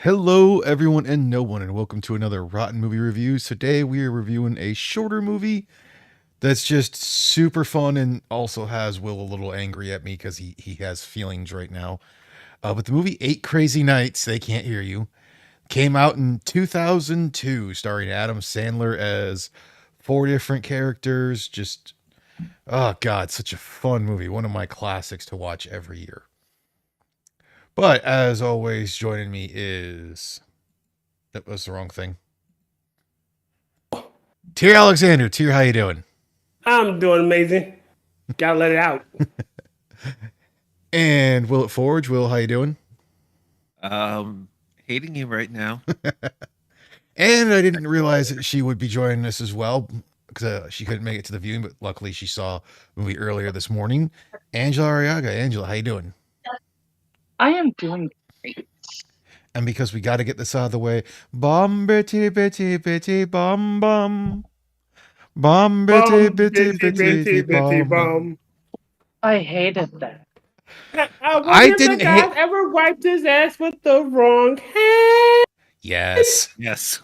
Hello, everyone and no one, and welcome to another Rotten Movie Reviews. Today we are reviewing a shorter movie that's just super fun and also has Will a little angry at me because he has feelings right now. But the movie Eight Crazy Nights, They Can't Hear You, came out in 2002, starring Adam Sandler as four different characters. Just, oh God, such a fun movie. One of my classics to watch every year. But as always, joining me is. That was the wrong thing. Tier Alexander, Tier, how you doing? I'm doing amazing. Gotta let it out. And Will at Forge, Will, how you doing? Um, Hating you right now. And I didn't realize that she would be joining us as well because she couldn't make it to the viewing, but luckily she saw the movie earlier this morning. Angela Arriaga, Angela, how you doing? I am doing great. And because we got to get this out of the way, bomb bitty bitty bitty bomb bomb, bomb bitty bitty bitty bomb. Bum. I hated that. I I wonder if the didn't guy hate. ever wiped his ass with the wrong hand. Yes. Yes.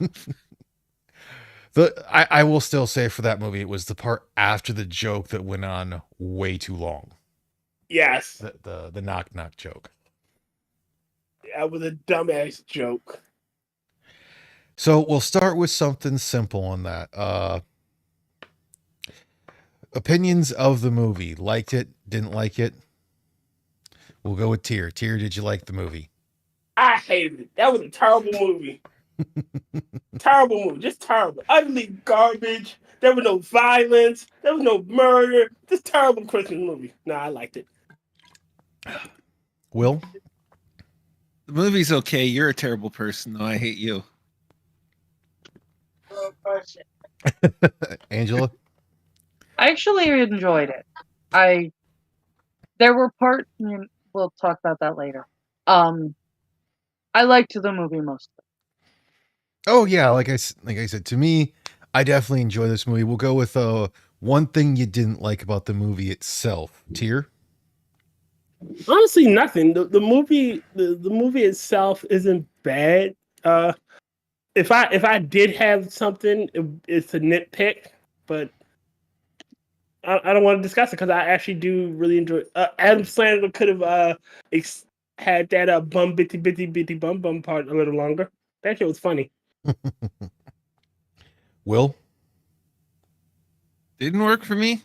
I will still say for that movie, it was the part after the joke that went on way too long. Yes, The knock knock joke. that was a dumbass joke. So we'll start with something simple on that. Opinions of the movie. Liked it, didn't like it. We'll go with Tier. Tier, did you like the movie? I hated it. That was a terrible movie. Terrible movie. Just terrible. Utterly garbage. There was no violence. There was no murder. Just terrible Christmas movie. Nah, I liked it. Will? The movie's okay. You're a terrible person, though. I hate you. Angela? I actually enjoyed it. There were parts. We'll talk about that later. I liked the movie mostly. Oh yeah, like I said, to me, I definitely enjoy this movie. We'll go with one thing you didn't like about the movie itself. Tier? Honestly, nothing. The movie itself isn't bad. If I did have something, it's a nitpick, but I don't want to discuss it because I actually do really enjoy. Adam Sandler could have had that bum bitty bitty bitty bum bum part a little longer. That shit was funny. Will? Didn't work for me.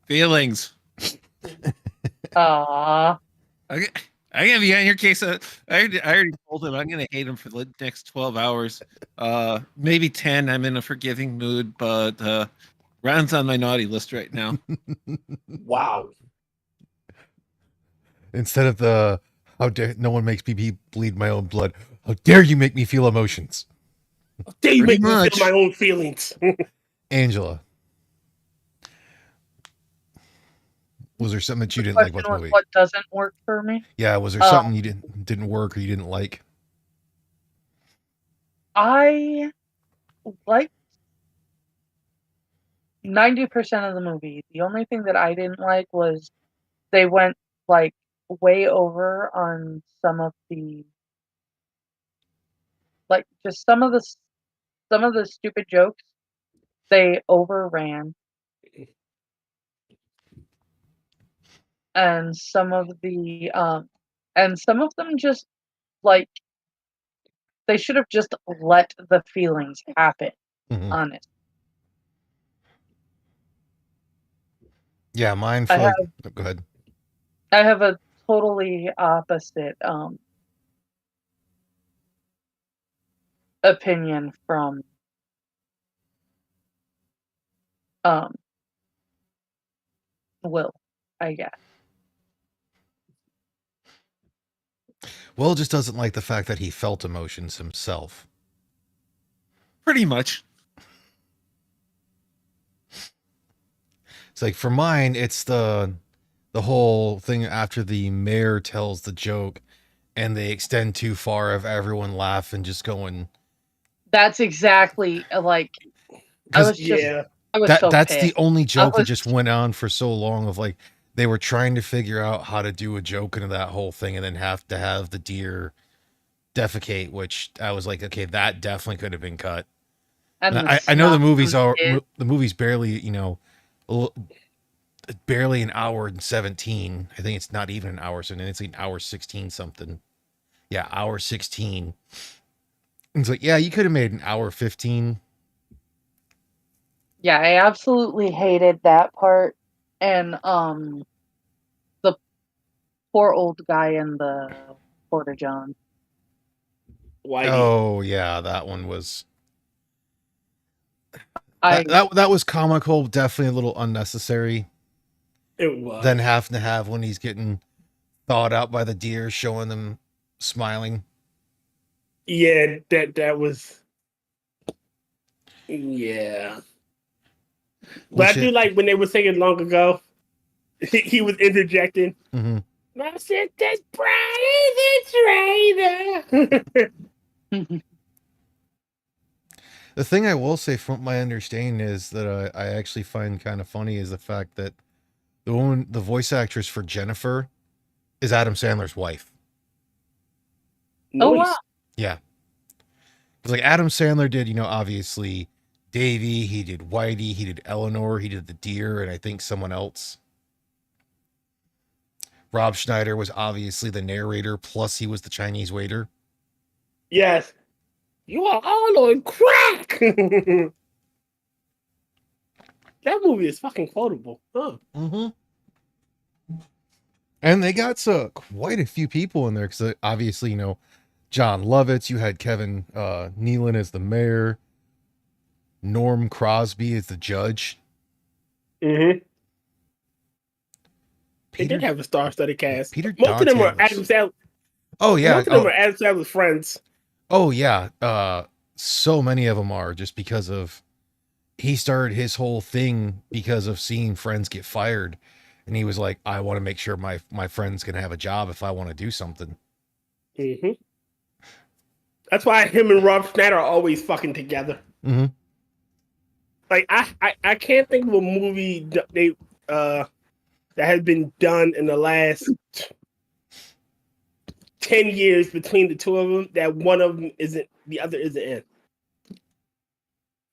Feelings. Aww. I'm gonna be on your case. I already told him I'm gonna hate him for the next 12 hours. Maybe 10. I'm in a forgiving mood, but Ron's on my naughty list right now. Wow. Instead of the how dare no one makes me bleed my own blood, how dare you make me feel emotions? They Pretty make me much. feel my own feelings. Angela. Was there something that you didn't like about the Question was, movie? what doesn't work for me? Yeah, was there something you didn't work or you didn't like? I liked 90% of the movie. The only thing that I didn't like was they went like way over on some of the just some of the stupid jokes. They overran. And some of them just like they should have just let the feelings happen. Mhm. Honest. Yeah, mine I for have go ahead. I have a totally opposite opinion from um Will, I guess. Will just doesn't like the fact that he felt emotions himself. Pretty much. It's like for mine, it's the whole thing after the mayor tells the joke and they extend too far of everyone laughing just going That's exactly like I was just Yeah. I was so that's pissed. the only joke that was- just went on for so long of like they were trying to figure out how to do a joke into that whole thing and then have to have the deer defecate, which I was like, okay, that definitely could have been cut. And And the I know the snot movies on are his kid. the movie's barely, barely an hour and 17. I think it's not even an hour, so it's like an hour 16 something. Yeah, hour 16. It's like, yeah, you could have made an hour 15. Yeah, I absolutely hated that part. And the poor old guy in the Porta John. Whitey. Oh yeah, that one was I that was comical, definitely a little unnecessary. It was. Then having to have when he's getting thawed out by the deer, showing them smiling. Yeah, that was. Yeah. But I do like when they were saying long ago, he was interjecting. Mm-hmm. I said, that's Brian the traitor. The thing I will say, from my understanding, is that I actually find kind of funny is the fact that the voice actress for Jennifer is Adam Sandler's wife. Oh, Nice. wow. Yeah. It's like Adam Sandler did, obviously Davey, he did Whitey, he did Eleanor, he did the deer, and I think someone else. Rob Schneider was obviously the narrator, plus he was the Chinese waiter. Yes. You are all on crack. That movie is fucking quotable. Huh. Mm-hmm. And they got quite a few people in there because obviously, John Lovitz, you had Kevin Nealon as the mayor, Norm Crosby as the judge. Mm-hmm. They Peter, did have a star-studded cast. Peter Most of them Dante are Adam Sandler. Oh yeah. Most of them are Adam Sandler's friends. Oh yeah. So many of them are, just because of he started his whole thing because of seeing friends get fired, and he was like, I want to make sure my friends can have a job if I want to do something. Mm-hmm. That's why him and Rob Schneider are always fucking together. Mm-hmm. Like I can't think of a movie that has been done in the last 10 years between the two of them that one of them isn't, the other isn't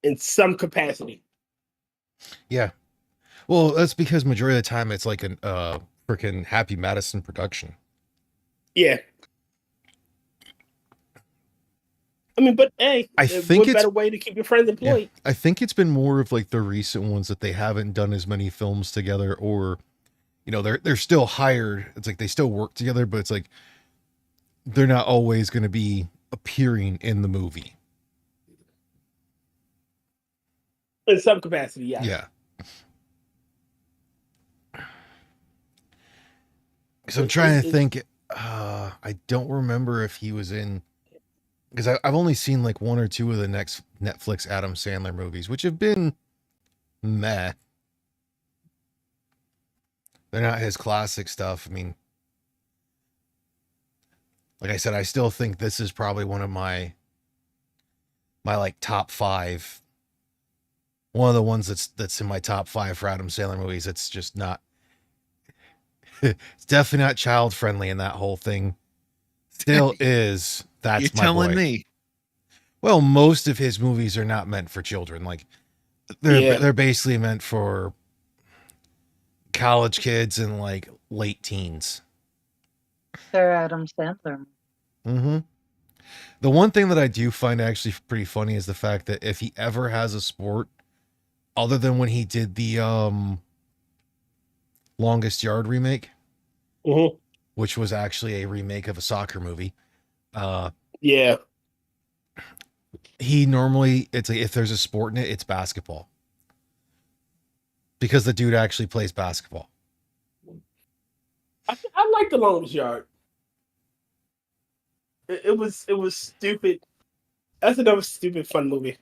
in some capacity. Yeah. Well, that's because majority of the time it's like an freaking Happy Madison production. Yeah. I mean, but hey, I think what better way to keep your friends employed? Yeah, I think it's been more of like the recent ones that they haven't done as many films together, or they're still hired. It's like they still work together, but it's like they're not always going to be appearing in the movie. In some capacity, yeah. Yeah. So I'm trying to think. I don't remember if he was in, because I've only seen like one or two of the next Netflix Adam Sandler movies, which have been meh. They're not his classic stuff. I mean, like I said, I still think this is probably one of my like top 5. One of the ones that's in my top 5 for Adam Sandler movies. It's just not. It's definitely not child friendly, and that whole thing still is. That's You're my telling boy. me. Well, most of his movies are not meant for children. Like they're basically meant for college kids and like late teens. They're Adam Sandler. Mm-hmm. The one thing that I do find actually pretty funny is the fact that if he ever has a sport, other than when he did the Longest Yard remake, Mm-hmm. which was actually a remake of a soccer movie. Yeah. He normally, it's like if there's a sport in it, it's basketball, because the dude actually plays basketball. I like The Longest Yard. It was stupid. That's another stupid fun movie.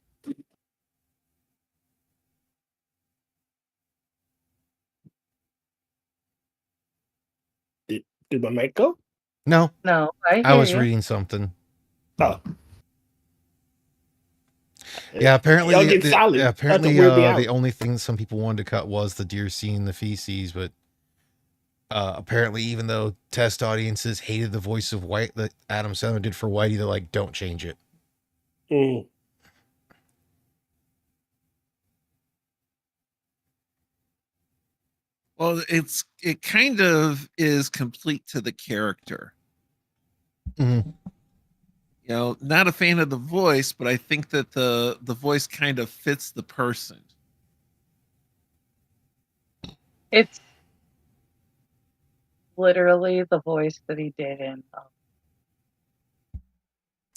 Did my mic go? No, No, I I was hear you. reading something. Oh. Yeah, apparently, Y'all get solid. apparently, That's a weird me out. the only thing some people wanted to cut was the deer seeing the feces, but Apparently, even though test audiences hated the voice of White that Adam Sandler did for Whitey, they're like, don't change it. Mm. Well, it kind of is complete to the character. Mhm. You know, not a fan of the voice, but I think that the voice kind of fits the person. It's literally the voice that he did in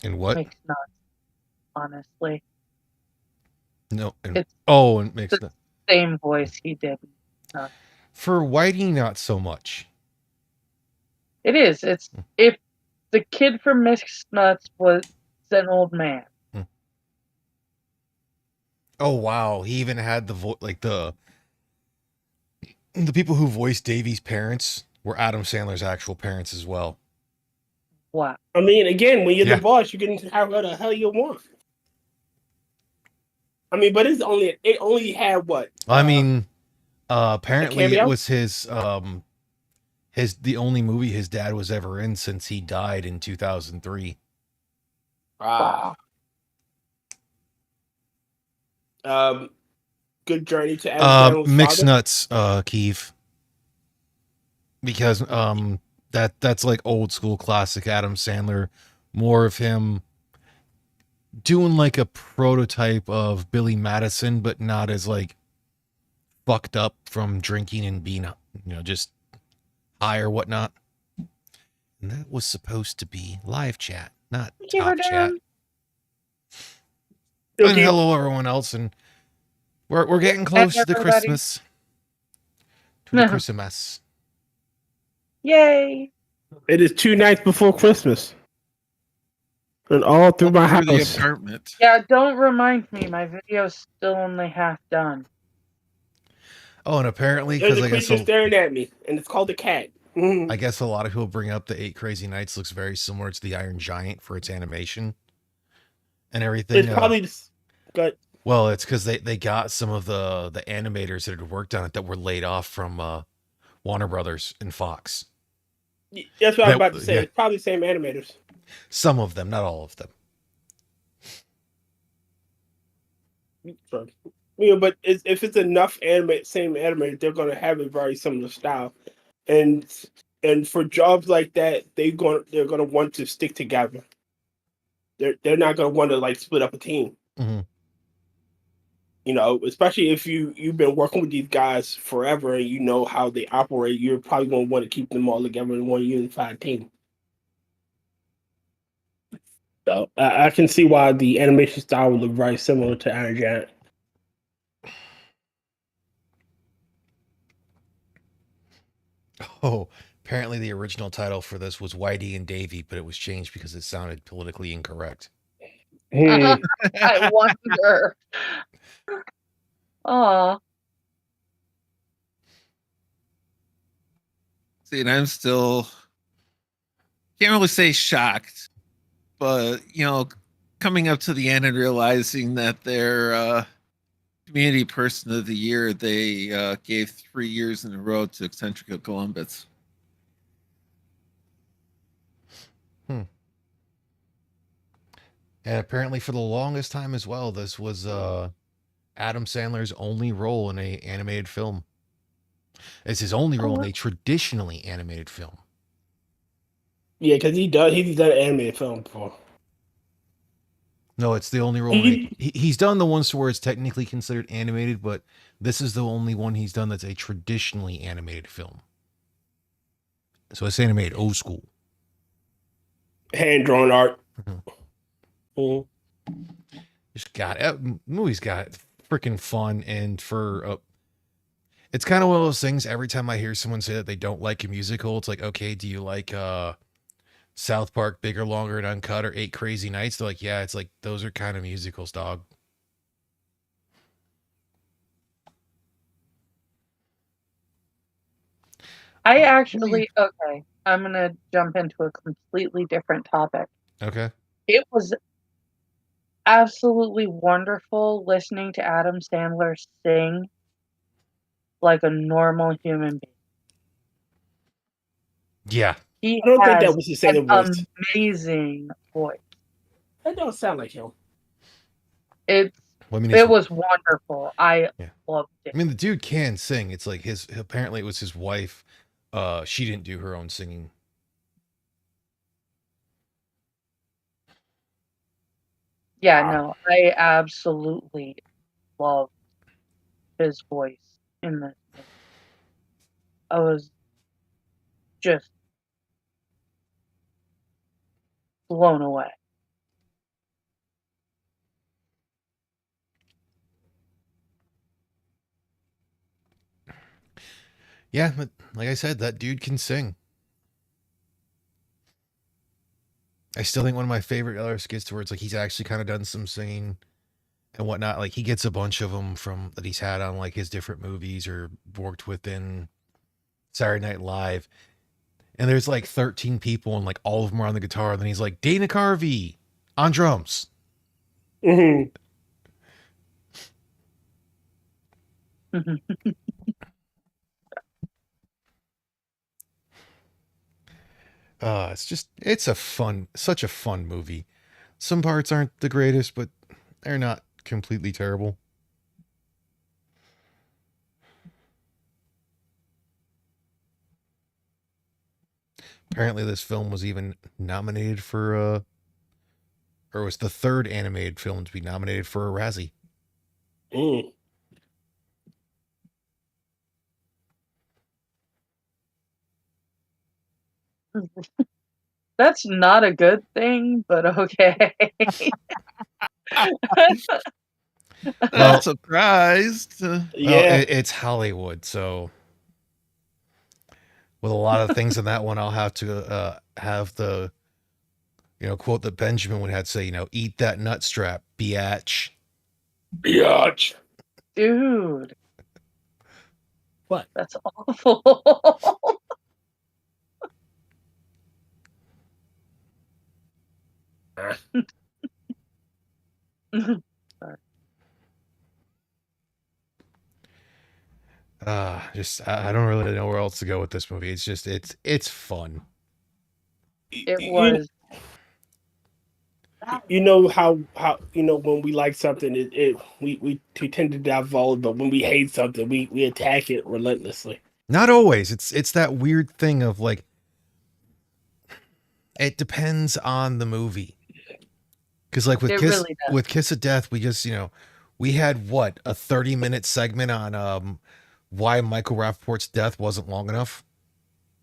And what? Mixed Nuts, honestly. No. And, It's and makes the same voice he did. For Whitey, not so much. It is. It's if the kid from Mixed Nuts was an old man. Oh wow, he even had the voice, like the people who voiced Davy's parents were Adam Sandler's actual parents as well. Wow. I mean, again, when you're Yeah. the boss, you can have what the hell you want. I mean, but it only had what? I mean, apparently it cameo? was the only movie his dad was ever in since he died in 2003. Wow. Good journey to Adam Sandler's Mixed father. Nuts, Keith. Because that's like old school classic Adam Sandler, more of him doing like a prototype of Billy Madison, but not as like fucked up from drinking and being, just high or whatnot. And that was supposed to be live chat, not top chat. And hello everyone else, and we're getting close to the Christmas. To the Christmas. Yay! It is 2 nights before Christmas. And all through my house. The apartment. Yeah, don't remind me. My video's still only half done. Oh, and apparently, There's because a I guess creature staring at me, and it's called a cat. I guess a lot of people bring up the 8 Crazy Nights looks very similar to the Iron Giant for its animation and everything. It's probably good. Well, it's because they got some of the animators that had worked on it that were laid off from Warner Brothers and Fox. That's what I was about to say. Yeah. It's probably the same animators. Some of them, not all of them. But if it's enough same animator, they're going to have a very similar style, and for jobs like that, they're going to want to stick together. They're not going to want to like split up a team. Mm-hmm. Especially if you've been working with these guys forever and you know how they operate, you're probably going to want to keep them all together in one unified team. So I can see why the animation style would look very similar to Iron Giant. Oh, apparently the original title for this was Whitey and Davy, but it was changed because it sounded politically incorrect. I wonder. Aw. See, and I'm still can't really say shocked, but coming up to the end and realizing that their community person of the year they gave 3 years in a row to Eccentric Columbus. And apparently for the longest time as well, this was Adam Sandler's only role in a animated film. It's his only role in a traditionally animated film. Yeah, because he's done an animated film before. No, it's the only role. He's done the ones where it's technically considered animated, but this is the only one he's done that's a traditionally animated film. So it's animated old school. Hand-drawn art. Just movie's got freaking fun, and for it's kind of one of those things. Every time I hear someone say that they don't like a musical, it's like, okay, do you like South Park, Bigger, Longer, and Uncut, or 8 Crazy Nights? They're like, yeah, it's like those are kind of musicals, dog. I actually okay. I'm gonna jump into a completely different topic. Okay. It was absolutely wonderful listening to Adam Sandler sing like a normal human being. Yeah. He I don't think that has was the an same voice. amazing voice. That don't sound like him. It's Well, I mean, it was wonderful. I Yeah. loved it. I mean, the dude can sing. It's like apparently it was his wife. She didn't do her own singing. Yeah, Wow. no, I absolutely loved his voice in this movie. I was just blown away. Yeah, but like I said, that dude can sing. I still think one of my favorite other skits where it's like he's actually kind of done some singing and whatnot. Like he gets a bunch of them from that he's had on like his different movies or worked within Saturday Night Live. And there's like 13 people and like all of them are on the guitar. And then he's like Dana Carvey on drums. Hmm. It's such a fun movie. Some parts aren't the greatest, but they're not completely terrible. Apparently, this film was even nominated for or was the third animated film to be nominated for a Razzie. Mm. That's not a good thing, but okay. Well- Not surprised. Yeah. It's Hollywood, so with a lot of things in that one, I'll have to have the quote that Benjamin would have to say, eat that nut strap, biatch. Biatch. Dude. What? That's awful. Sorry. I don't really know where else to go with this movie. It's just it's fun. It was. You know how when we like something, we tend to divulge, but when we hate something, we attack it relentlessly. Not always. It's that weird thing of like it depends on the movie. Because like It really does. with Kiss of Death, we just we had what a 30-minute segment on why Michael Rappaport's death wasn't long enough.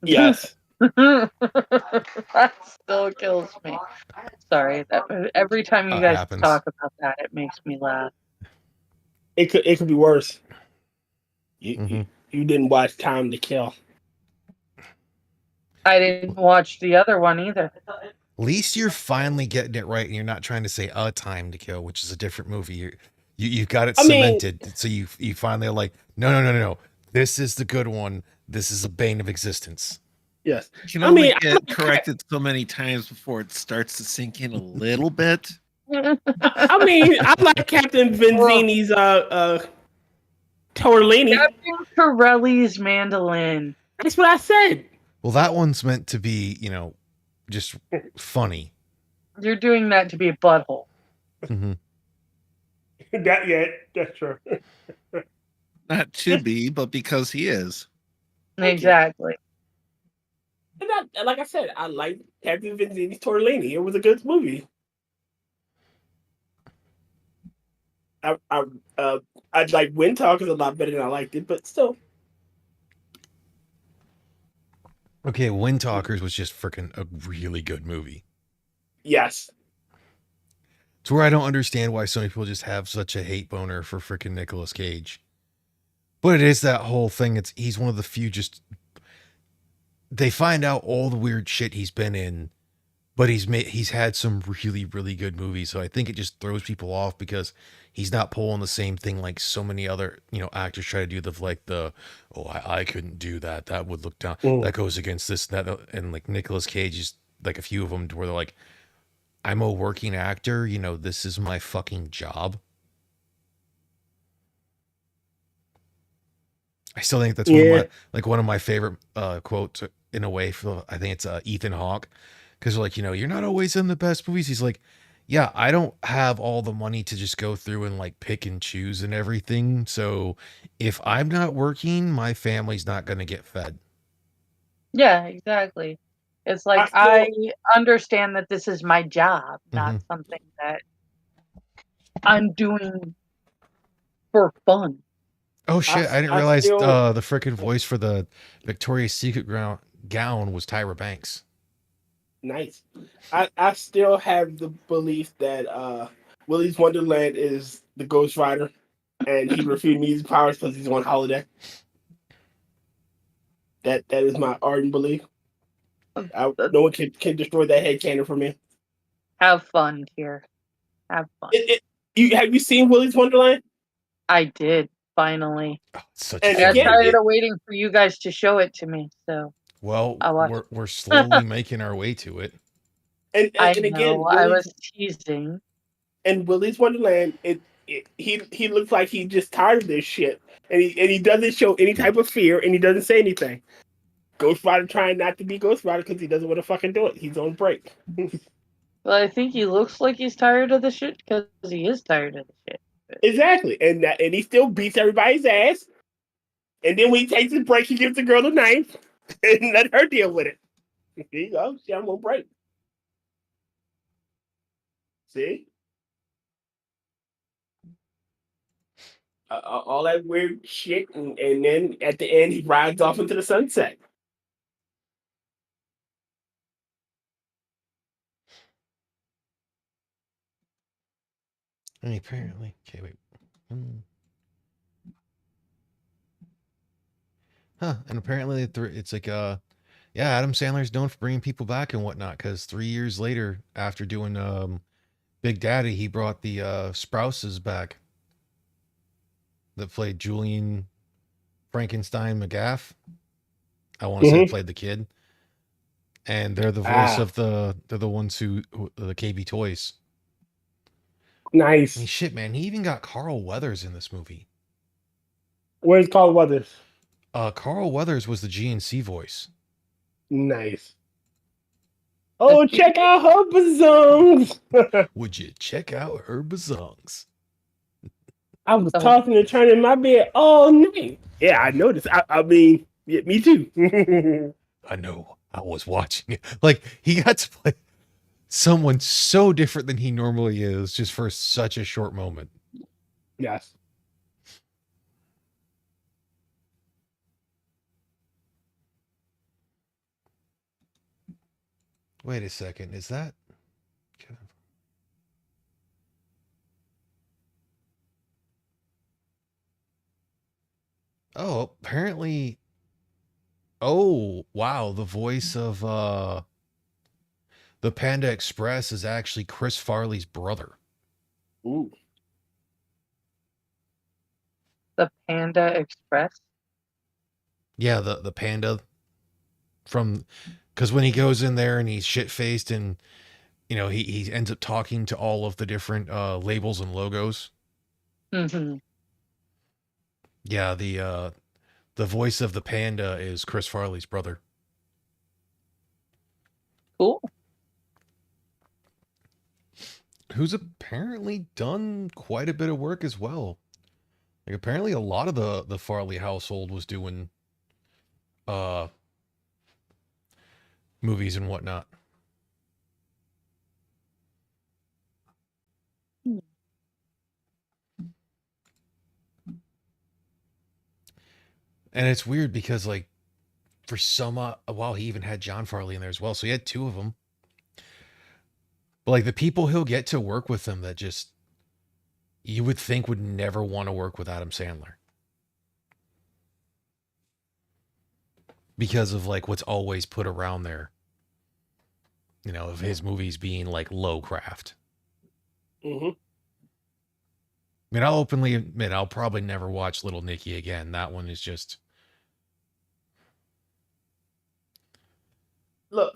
Yes. That still kills me. Sorry. Every time you guys Happens. talk about that, it makes me laugh. It could be worse. You, Mhm. you didn't watch Time to Kill. I didn't watch the other one either. At least you're finally getting it right, and you're not trying to say A Time to Kill, which is a different movie. You've got it I mean- cemented, so you finally are like, no. This is the good one. This is a bane of existence. Yes. You can I only mean, get corrected so many times before it starts to sink in a little bit. I mean, I like Captain Benzini's Tortellini. Captain Corelli's mandolin. That's what I said. Well, that one's meant to be, just funny. You're doing that to be a butthole. Hmm. That's true. Not to be, but because he is. Thank you. Exactly. And like I said, I like Captain Benzini's Tortellini. It was a good movie. I like Wind Talkers a lot better than I liked it, but still. Okay, Wind Talkers was just freaking a really good movie. Yes. It's where I don't understand why so many people just have such a hate boner for freaking Nicolas Cage. But it is that whole thing. He's one of the few they find out all the weird shit he's been in, but he's had some really, really good movies. So I think it just throws people off because he's not pulling the same thing like so many other, actors try to do I couldn't do that. That would look down. That goes against this, that, and like Nicolas Cage is like a few of them where they're like, I'm a working actor. This is my fucking job. I still think that's one of my favorite quotes in a way for I think it's Ethan Hawke, because they're like, you're not always in the best movies. He's like, yeah, I don't have all the money to just go through and like pick and choose and everything. So if I'm not working, my family's not going to get fed. Yeah, exactly. It's like I understand that this is my job, not Mhm. something that I'm doing for fun. Oh shit! I didn't I realize still the freaking voice for the Victoria's Secret gown was Tyra Banks. nice. I still have the belief that Willy's Wonderland is the Ghost Rider, and he refused his powers because he's on holiday. That is my ardent belief. No one can destroy that headcanon for me. Have fun here. Have fun. Have you seen Willy's Wonderland? I did, finally. Oh, it's such a And I got fun again, tired movie. of waiting for you guys to show it to me, so Well, I watched. we're slowly making our way to it. I and again, know, I was teasing. Willy's Wonderland, he looks like he's just tired of this shit, and he doesn't show any type of fear, and he doesn't say anything. Ghost Rider trying not to be Ghost Rider because he doesn't want to fucking do it. He's on break. Well, I think he looks like he's tired of the shit because he is tired of the shit. Exactly, and he still beats everybody's ass. And then when he takes his break, he gives the girl a knife and let her deal with it. Here you go. See, I'm on break. See? All that weird shit, and then at the end, he rides off into the sunset. And apparently, okay, wait. And apparently it's like yeah, Adam Sandler's known for bringing people back and whatnot, because 3 years later, after doing Big Daddy, he brought the Sprouses back that played Julian Frankenstein McGaff. I want to say played the kid, and they're the voice of they're the ones who the KB Toys. Nice. I mean, shit, man, he even got Carl Weathers in this movie. Where's Carl Weathers? Carl Weathers was the GNC voice. Nice. Oh, check out her bazongs. Would you check out her bazongs? I was tossing and turning in my bed all night. Yeah, I noticed. I mean, yeah, me too. I know. I was watching it. Like, he got to play someone so different than he normally is just for such a short moment. Yes. Wait a second. Is that Kevin? Oh, apparently. Oh, wow. The voice of the Panda Express is actually Chris Farley's brother. Ooh. The Panda Express? Yeah, the panda from, because when he goes in there and he's shit faced and he ends up talking to all of the different labels and logos. Mm-hmm. Yeah, the voice of the panda is Chris Farley's brother. Cool. Who's apparently done quite a bit of work as well. Like, apparently a lot of the Farley household was doing movies and whatnot. And it's weird because, like, for some while he even had John Farley in there as well, so he had two of them. But like, the people he'll get to work with him that just you would think would never want to work with Adam Sandler, because of like what's always put around there, of his movies being like low craft. Mm-hmm. I mean, I'll openly admit I'll probably never watch Little Nicky again. That one is just, Look,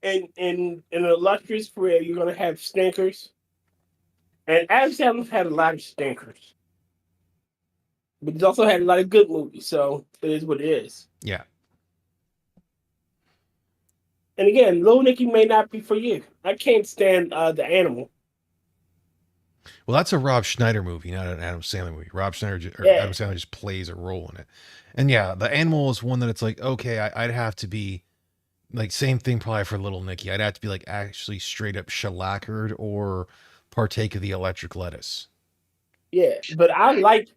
in an illustrious career, you're gonna have stinkers, and Adam Sandler had a lot of stinkers, but he's also had a lot of good movies. So it is what it is. yeah. And again, Little Nicky may not be for you. I can't stand the animal. Well, that's a Rob Schneider movie, not an Adam Sandler movie. Rob Schneider or Yeah. Adam Sandler just plays a role in it. And yeah, the animal is one that it's like, okay, I'd have to be like same thing probably for Little Nicky. I'd have to be like actually straight up shellackered or partake of the electric lettuce. Yeah, but I like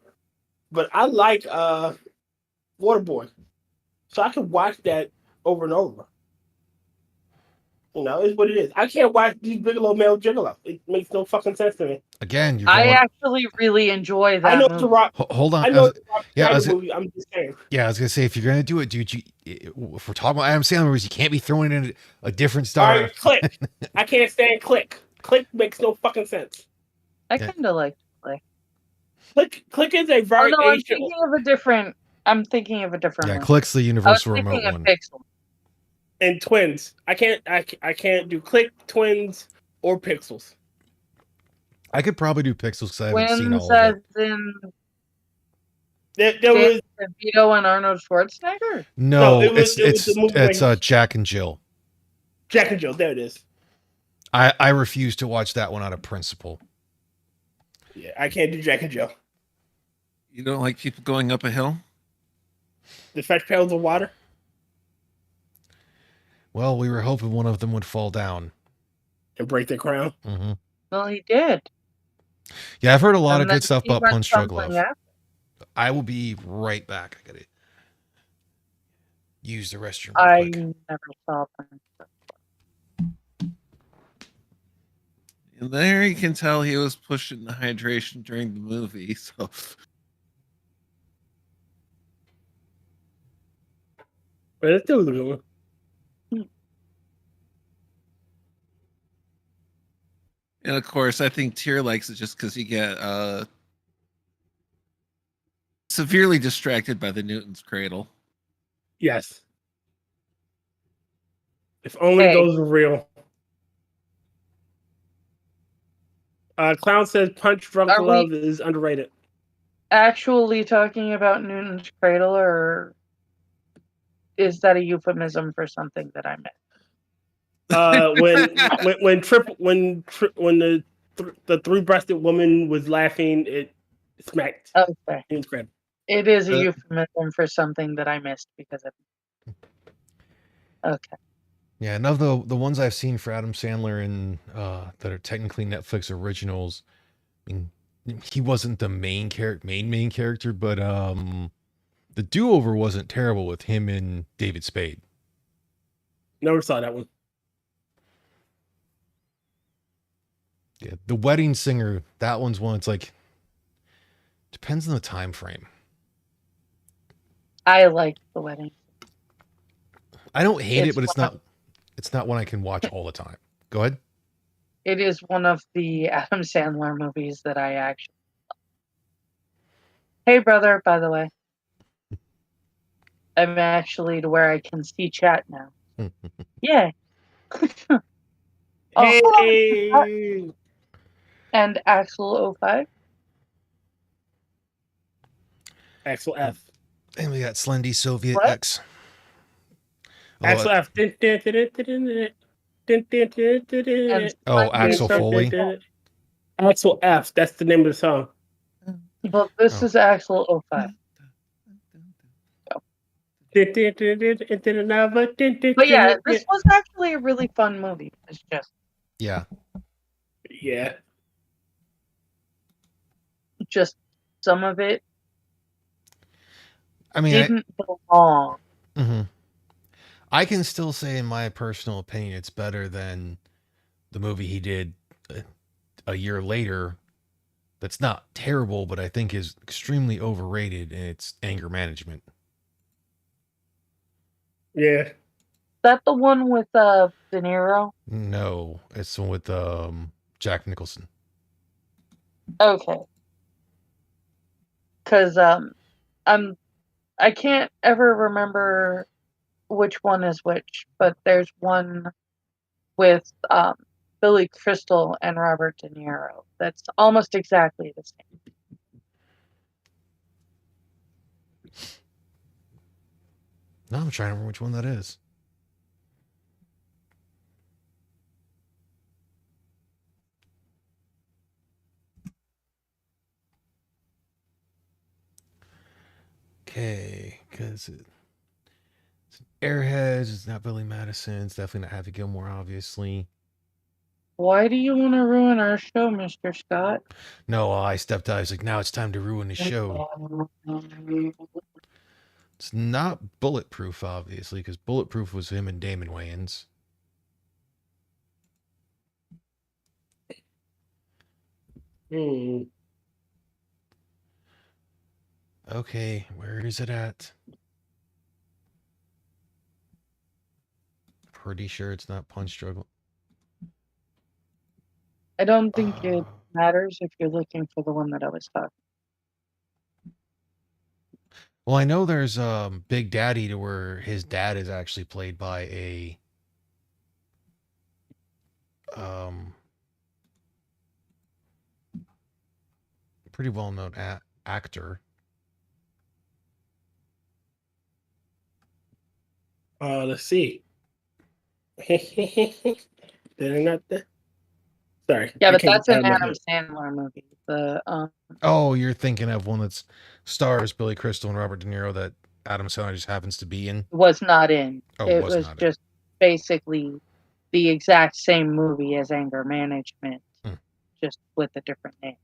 Waterboy, so I can watch that over and over. You know, it's what it is. I can't watch these Bigelow Male Gigolo. It makes no fucking sense to me. Again, you're I going. actually really enjoy I that know it's a movie. rock. Hold on. I know it's a Rob yeah, I Schneider was, movie. I'm just saying. yeah, I was gonna say if you're gonna do it, dude, if we're talking about Adam Sandler movies, you can't be throwing in a different All star. right, Click. I can't stand Click. Click makes no fucking sense. I Yeah. kind of like Click. Click is a Oh very no, I'm Asian. thinking of a different. I'm thinking of a different Yeah, one. Click's the I was universal thinking remote of one. Pixel. And Twins. I can't do Click, Twins, or Pixels. I could probably do Pixels because I haven't seen Twins all of as it. in There was Vito and Arnold Schwarzenegger. No, it was the it's movie when Jack and Jill. Jack and Jill. There it is. I refuse to watch that one out of principle. Yeah, I can't do Jack and Jill. You don't like people going up a hill? The Fresh Pails of Water. Well, we were hoping one of them would fall down. And break the crown. Mm-hmm. Well, he did. Yeah, I've heard a lot of And then good stuff he about went Punch Drunk tumbling Love. after. I will be right back. I gotta use the restroom. Real I quick. never saw Punch. And there you can tell he was pushing the hydration during the movie. So But it's still a good one. and of course I think Tyr likes it just because he get severely distracted by the Newton's cradle. Yes. If only Hey. those were real. Clown says Punch Drunk Are we- Love is underrated. Actually talking about Newton's Cradle, or is that a euphemism for something that I meant? When the three-breasted woman was laughing, it smacked. Okay. Newton's Cradle. It is a Uh, euphemism for something that I missed because of. Okay. Yeah, and of the ones I've seen for Adam Sandler and that are technically Netflix originals, I mean, he wasn't the main character, but the Do-Over wasn't terrible with him and David Spade. Never saw that one. Yeah, The Wedding Singer, that one's one. It's like depends on the time frame. I liked The Wedding. I don't hate it, It's but it's one not. It's not one I can watch all the time. Go ahead. It is one of the Adam Sandler movies that I actually. Hey, brother, by the way. I'm actually to where I can see chat now. Yeah. Oh, Hey, and Axel 05. Axel F. And we got Slendy Soviet What? X. Although Axel F. Oh, Axel Foley. Axel F. That's the name of the song. Well, this Oh. is Axel 05. But yeah, this was actually a really fun movie. It's just Yeah. Yeah. some of it I mean, didn't belong. I can still say, in my personal opinion, it's better than the movie he did a year later. That's not terrible, but I think is extremely overrated in its anger management. Yeah. Is that the one with De Niro? No, it's the one with Jack Nicholson. Okay. Because I can't ever remember which one is which, but there's one with Billy Crystal and Robert De Niro that's almost exactly the same. No, I'm trying to remember which one that is. Okay, because it's Airheads. It's not Billy Madison. It's definitely not Happy Gilmore, obviously. Why do you want to ruin our show, Mr. Scott? No, I stepped out. I was like, now it's time to ruin the show. It's not Bulletproof, obviously, because Bulletproof was him and Damon Wayans. Okay, where is it at? Pretty sure it's not Punch Drunk. I don't think it matters if you're looking for the one that I was talking. Well, I know there's Big Daddy to where his dad is actually played by a pretty well-known actor. Let's see. Did I not? Sorry. Yeah, I but can't that's an get out of my Adam Sandler movie. The Oh, you're thinking of one that stars Billy Crystal and Robert De Niro that Adam Sandler just happens to be in. was not in. Oh, It was was not in. just basically the exact same movie as Anger Management, just with a different name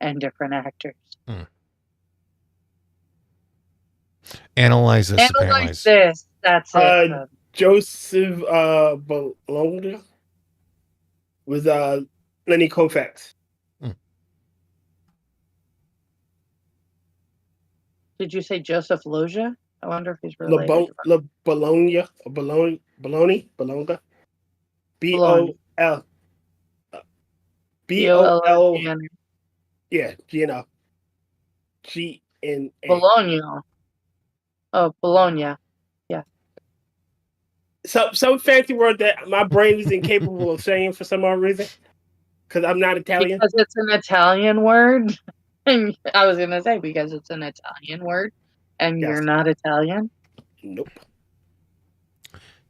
and different actors. Analyze this. Analyze this. That's it. Joseph Bologna with Lenny Koufax. Did you say Joseph Loggia? I wonder if he's related. Bologna. B-O-L. B-O-L. Yeah, Gino. G-N-A. Bologna. Oh, Bologna. Yeah. Some fancy word that my brain is incapable of saying for some odd reason. Because I'm not Italian. Because it's an Italian word. I was going to say, because it's an Italian word. And Yes. you're not Italian? Nope.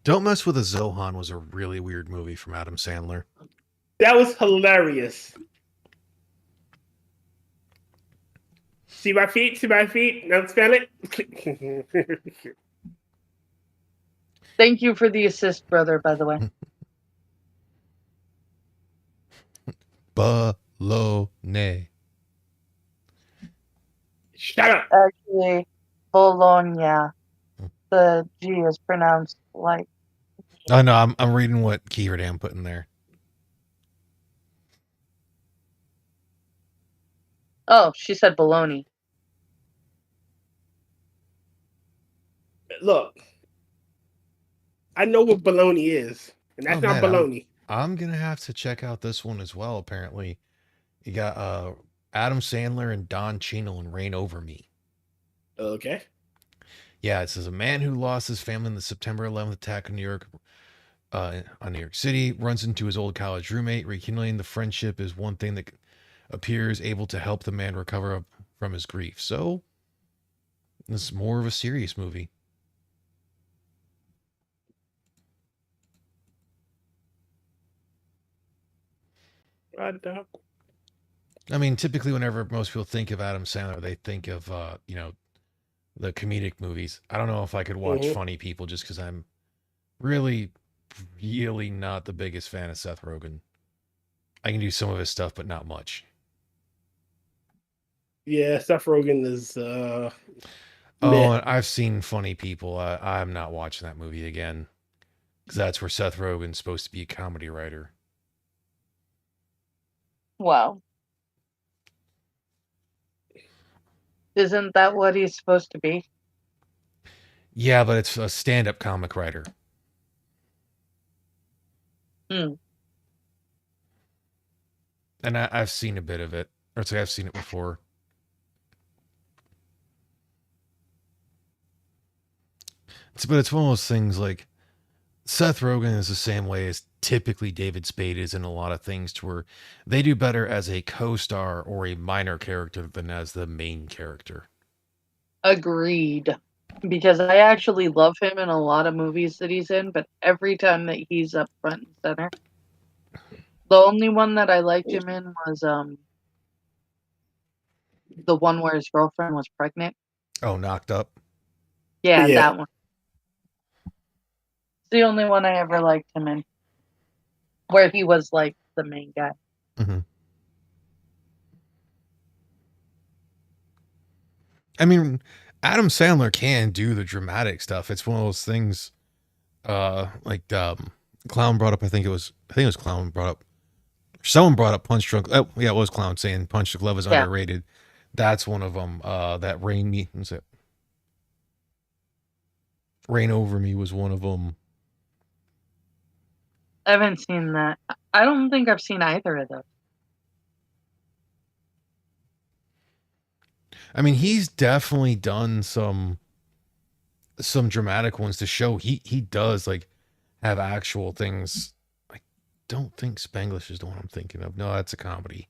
Don't Mess with a Zohan was a really weird movie from Adam Sandler. That was hilarious. See my feet? Now spell it. Thank you for the assist, brother, by the way. Bologna. Shut up. Actually, Bologna. The G is pronounced like. Oh no, I'm reading what Keyword put in there. Oh, she said bologna. Look, I know what bologna is, and that's not bologna. I'm gonna have to check out this one as well. Apparently, you got Adam Sandler and Don Cheadle in Reign Over Me. Okay. Yeah, it says a man who lost his family in the September 11th attack on New York City runs into his old college roommate. Rekindling the friendship is one thing that appears able to help the man recover from his grief. So, this is more of a serious movie. I mean, typically, whenever most people think of Adam Sandler, they think of the comedic movies. I don't know if I could watch Funny People just because I'm really not the biggest fan of Seth Rogen. I can do some of his stuff, but not much. Yeah, Seth Rogen is. Oh, and I've seen Funny People. I'm not watching that movie again because that's where Seth Rogen's supposed to be a comedy writer. Wow. Isn't that what he's supposed to be? Yeah, but it's a stand-up comic writer. And I've seen a bit of it. Or it's like I've seen it before. But it's one of those things like Seth Rogen is the same way as typically David Spade is in a lot of things, to where they do better as a co-star or a minor character than as the main character. Agreed. Because I actually love him in a lot of movies that he's in, but every time that he's up front and center. The only one that I liked him in was the one where his girlfriend was pregnant. Oh, Knocked Up? Yeah, Yeah. that one. It's the only one I ever liked him in, where he was like the main guy. Mm-hmm. I mean, Adam Sandler can do the dramatic stuff. It's one of those things. Like Clown brought up. I think it was Clown brought up. Someone brought up Punch Drunk. Oh, yeah, it was Clown saying Punch Drunk Love is Yeah. underrated. That's one of them. That Rain Over Me was one of them. I haven't seen that. I don't think I've seen either of those. I mean, he's definitely done some dramatic ones to show he does like have actual things. I don't think Spanglish is the one I'm thinking of. No, that's a comedy.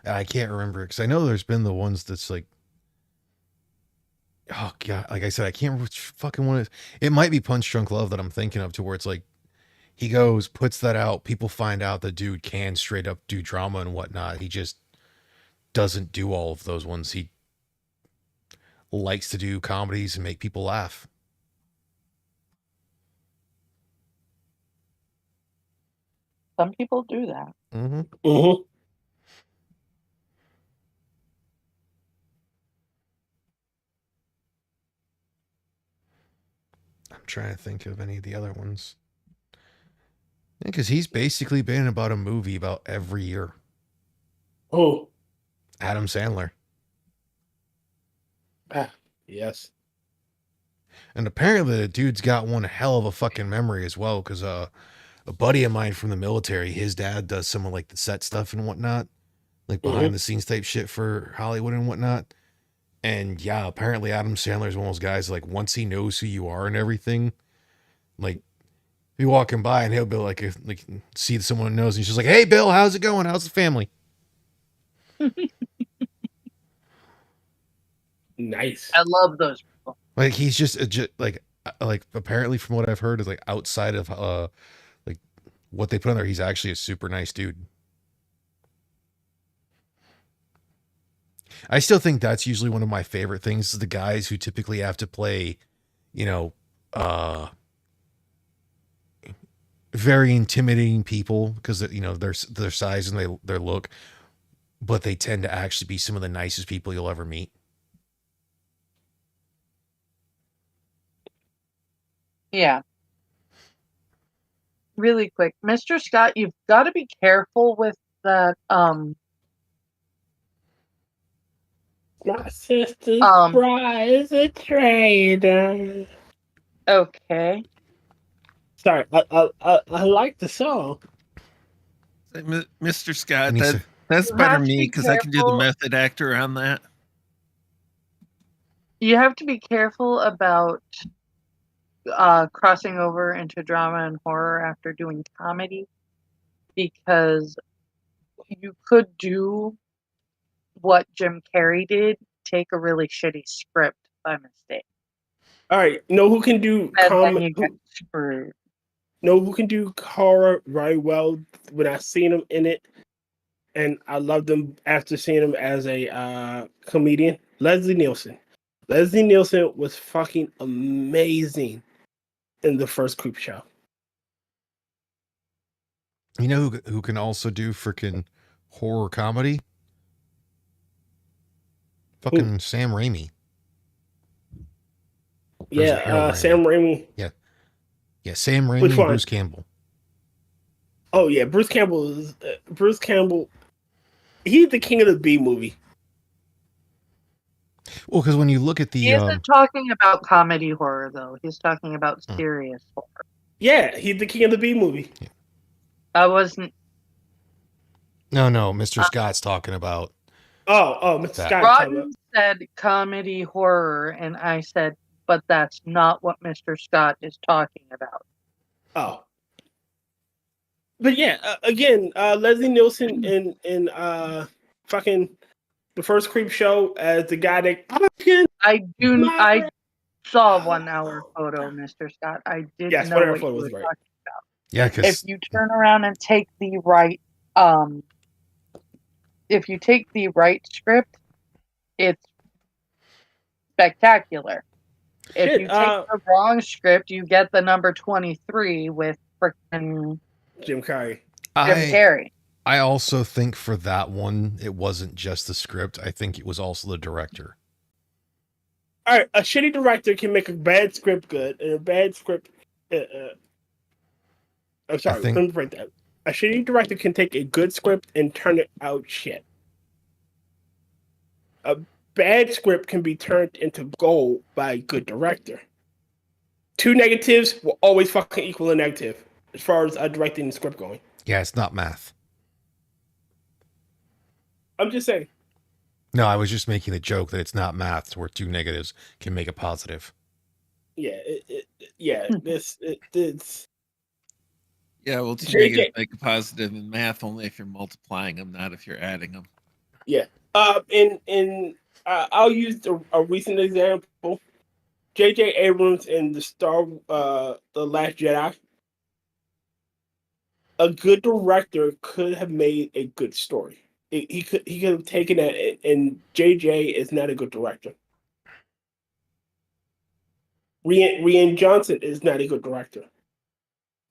I can't remember because I know there's been the ones that's like, oh god, like I said, I can't remember which fucking one it is. It might be Punch Drunk Love that I'm thinking of, to where it's like he goes, puts that out, people find out the dude can straight up do drama and whatnot. He just doesn't do all of those ones. He likes to do comedies and make people laugh. Some people do that. Mm-hmm. Mm-hmm. I'm trying to think of any of the other ones. Because he's basically been in about a movie about every year. Oh. Adam Sandler. Yes. And apparently the dude's got one hell of a fucking memory as well, because a buddy of mine from the military, his dad does some of like the set stuff and whatnot, like behind the scenes type shit for Hollywood and whatnot. And yeah, apparently Adam Sandler is one of those guys, like once he knows who you are and everything, like you walking by and he'll be like see someone knows and he's just like, "Hey Bill, how's it going? How's the family?" Nice. I love those people. Like he's just like apparently from what I've heard is like outside of like what they put on there, he's actually a super nice dude. I still think that's usually one of my favorite things, is the guys who typically have to play, you know, very intimidating people because you know their size and their look, but they tend to actually be some of the nicest people you'll ever meet. Yeah. Really quick, Mr. Scott, you've got to be careful with that. My sister's bride is a traitor. Okay. Sorry, I like the song. Mr. Scott, And he's that's You better have me to be because I can do the careful. method actor on that. You have to be careful about crossing over into drama and horror after doing comedy, because you could do what Jim Carrey did, take a really shitty script by mistake. All right, know who can do And then you get screwed. Know who can do horror very well when I seen him in it, and I loved him after seeing him as a comedian? Leslie Nielsen. Leslie Nielsen was fucking amazing in the first Creep Show. You know who can also do freaking horror comedy? Fucking Sam Raimi. Yeah, Sam Raimi. Yeah, Sam Raimi Which and one? Bruce Campbell. Oh yeah, Bruce Campbell is Bruce Campbell. He's the king of the B movie. Well, because when you look at the He isn't talking about comedy horror though. He's talking about Hmm. serious horror. Yeah, he's the king of the B movie. I wasn't. no, Mr. Scott's talking about. Oh, Mr. That. Scott. Rotn said comedy horror, and I said, but that's not what Mr. Scott is talking about. Oh. But yeah, again, Leslie Nielsen in fucking the first Creep Show as the guy that I saw a 1 hour photo, Mr. Scott. I did Yes, know 1 hour what photo you was were great. talking. Yeah, If because you turn around and take the right, if you take the right script, it's spectacular. If Shit, you take the wrong script, you get the number 23 with frickin' Jim Carrey. Jim I Carrey. I also think for that one, it wasn't just the script. I think it was also the director. All right, a shitty director can make a bad script good, and a bad script. I'm sorry, think- let me break that. A shitty director can take a good script and turn it out shit. A bad script can be turned into gold by a good director. Two negatives will always fucking equal a negative as far as directing and script going. Yeah, it's not math. I'm just saying. No, I was just making the joke that it's not math where two negatives can make a positive. Yeah, this. Yeah, well, two JJ. negatives make a positive in math only if you're multiplying them, not if you're adding them. Yeah. I'll use a recent example. J.J. Abrams in the Last Jedi. A good director could have made a good story. He could have taken that, and J.J. is not a good director. Rian Johnson is not a good director.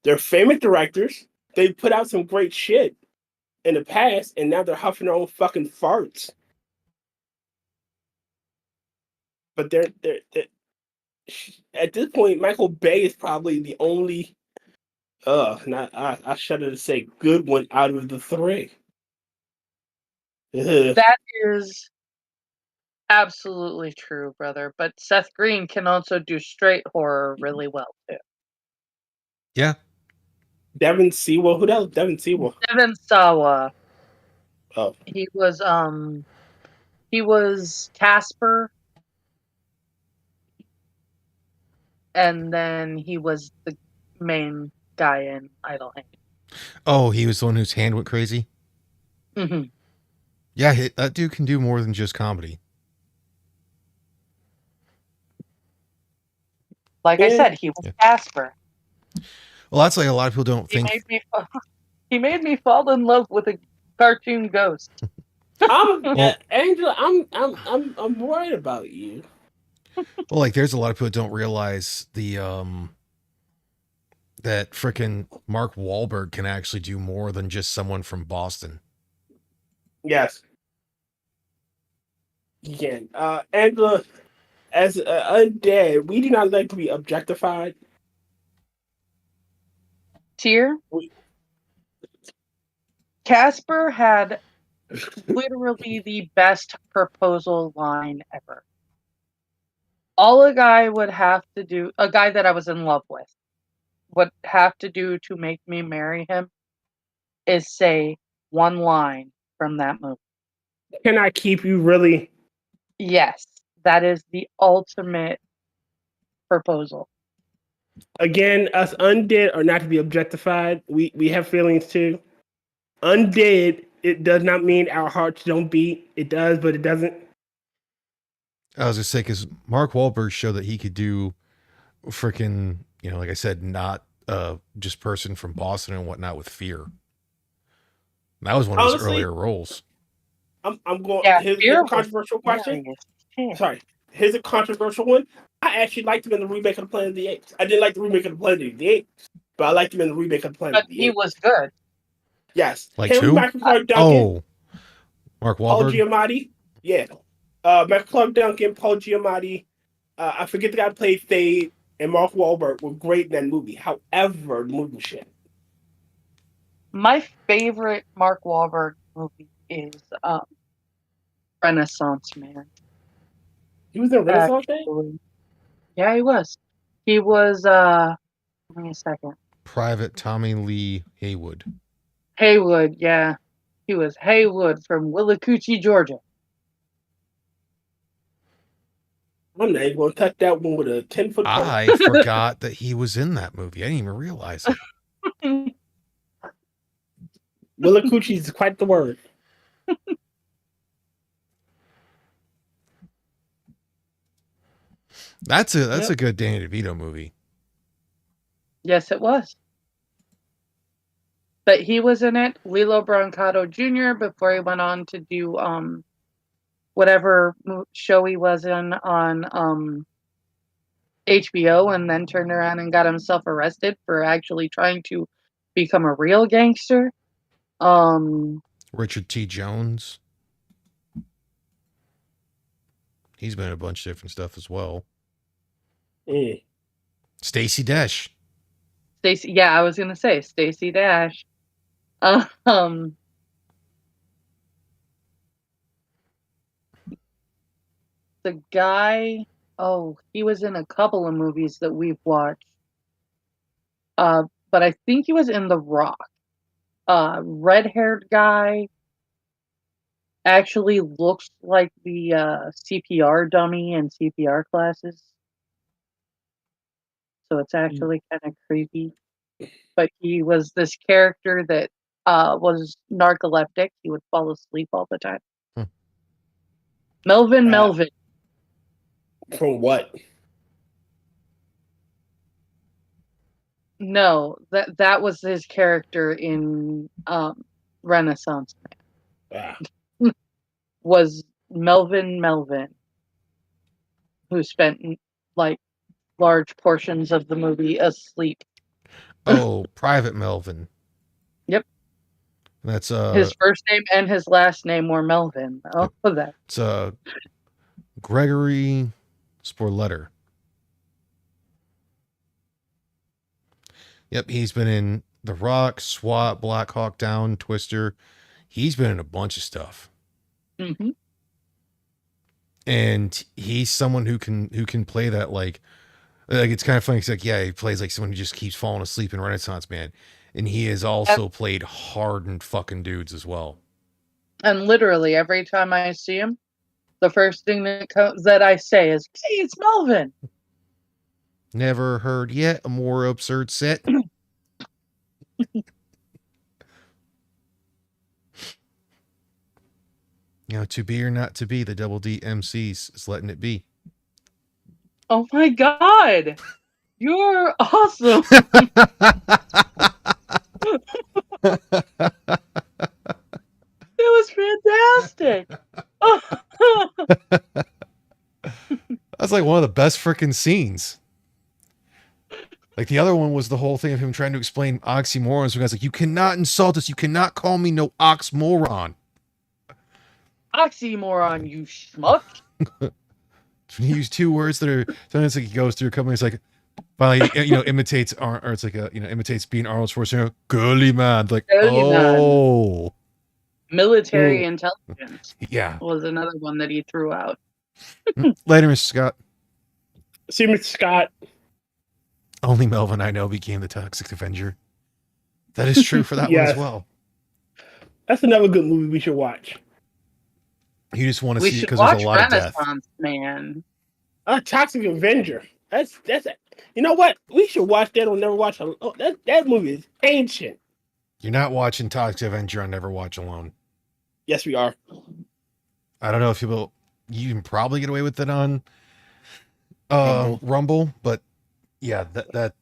They're famous directors. They put out some great shit in the past, and now they're huffing their own fucking farts. But they're at this point, Michael Bay is probably the only I shudder to say good one out of the three. Ugh. That is absolutely true, brother. But Seth Green can also do straight horror really well too. Yeah. Devin Sewell, who the hell is Devin Sewell? Devin Sawa. Oh, He was Casper, and then he was the main guy in Idle Oh, he was the one whose hand went crazy? Hands. Yeah, that dude can do more than just comedy. Like I said, he was Casper. Well, that's like a lot of people don't He think. he made me fall in love with a cartoon ghost. Angela, I'm worried about you. Well, like there's a lot of people that don't realize that frickin' Mark Wahlberg can actually do more than just someone from Boston. Yes, you can. Angela, as undead, we do not like to be objectified. Tier. Casper had literally the best proposal line ever. All a guy would have to do, a guy that I was in love with, would have to do to make me marry him is say one line from that movie. Can I keep you really? Yes, that is the ultimate proposal. Again, us undead are not to be objectified. We have feelings too. Undead, it does not mean our hearts don't beat. It does, but it doesn't. I was just saying, because Mark Wahlberg showed that he could do frickin', like I said, not just person from Boston and whatnot with Fear. That was one of his earlier roles. I'm going. Yeah, Here's Fear a was controversial question. hilarious. Sorry. Here's a controversial one. I actually liked him in the remake of the Planet of the Apes. I didn't like the remake of the Planet of the Apes, but I liked him in the remake of the Planet But of the he Apes. was good. Yes. Like Him, who? Michael Clark Duncan, Oh, Mark Paul Wahlberg. Giamatti. Yeah. Michael Clark Duncan, Paul Giamatti. I forget the guy who played Fade, and Mark Wahlberg were great in that movie. However, the movie was shit. My favorite Mark Wahlberg movie is Renaissance Man. He was in Renaissance Man? Actually. Yeah, he was. He was give me a second. Private Tommy Lee Haywood. Haywood, yeah. He was Haywood from Willacoochee, Georgia. I'm not even going to touch that one with a 10-foot pole. I forgot that he was in that movie. I didn't even realize it. Willacoochee is quite the word. That's a good Danny DeVito movie. Yes, it was. But he was in it, Lilo Brancato Jr., before he went on to do whatever show he was in on HBO, and then turned around and got himself arrested for actually trying to become a real gangster. Richard T. Jones. He's been in a bunch of different stuff as well. Stacey Dash. Stacey, yeah, I was gonna say Stacey Dash. The guy, he was in a couple of movies that we've watched. But I think he was in The Rock. Red-haired guy actually looks like the CPR dummy in CPR classes. So it's actually kind of creepy. But he was this character that was narcoleptic. He would fall asleep all the time. Melvin. From what? No, that was his character in Renaissance Man. Was Melvin, who spent like large portions of the movie asleep. Oh, Private Melvin. Yep. That's his first name and his last name were Melvin. Oh, that. It's Gregory Sporletter. Yep, he's been in The Rock, SWAT, Black Hawk Down, Twister. He's been in a bunch of stuff. Mm-hmm. And he's someone who can play that like it's kind of funny. It's like, yeah, he plays like someone who just keeps falling asleep in Renaissance Man. And he has also played hardened fucking dudes as well. And literally every time I see him, the first thing that I say is, "Hey, it's Melvin." Never heard yet a more absurd set. To be or not to be, the Double D MCs is letting it be. Oh my god, you're awesome. It was fantastic. That's like one of the best freaking scenes. Like the other one was the whole thing of him trying to explain oxymorons. So guys like, you cannot insult us. You cannot call me no oxmoron. Oxymoron, you schmuck. He used two words that are sometimes like he goes through a couple. He's like, finally, imitates or it's like imitates being Arnold Schwarzenegger. Girly man, like man. Military intelligence. Yeah, was another one that he threw out. Later, Mr. Scott. See, Mr. Scott. Only Melvin I know became the Toxic Avenger. That is true for that one as well. That's another good movie we should watch. You just want to see it because there's a lot of death. Man. Toxic Avenger. That's you know what? We should watch that on Never Watch Alone. Oh, that movie is ancient. You're not watching Toxic Avenger on Never Watch Alone. Yes, we are. I don't know if you can probably get away with it on Rumble, but yeah, that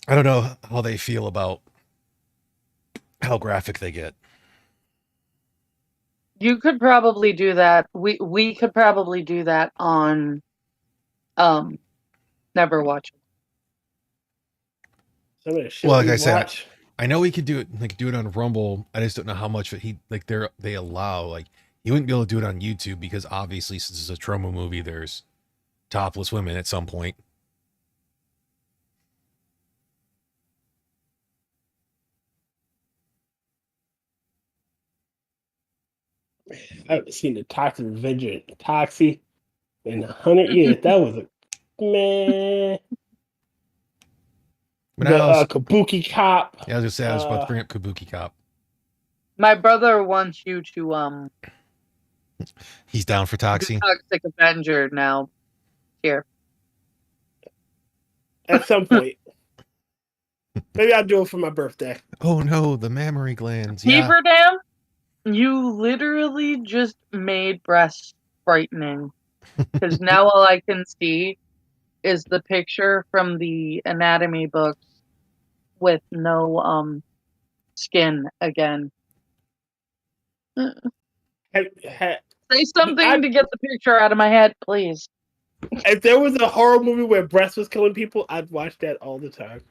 I don't know how they feel about how graphic they get. You could probably do that. We could probably do that on Never Watch. Well, like I said, I know we could do it on Rumble. I just don't know how much they allow. Like, you wouldn't be able to do it on YouTube because obviously, since it's a Troma movie, there's topless women at some point. I haven't seen the Toxic Avenger Toxie in 100 years. That was a man. Kabuki Cop. Yeah, I was gonna say I was about to bring up Kabuki Cop. My brother wants you to He's down for Toxie. Toxic Avenger now. Here. At some point. Maybe I'll do it for my birthday. Oh no, the mammary glands. Beaverdam, you literally just made breasts frightening. because now all I can see is the picture from the anatomy books with no skin again. Say something to get the picture out of my head, please. If there was a horror movie where breast was killing people, I'd watch that all the time.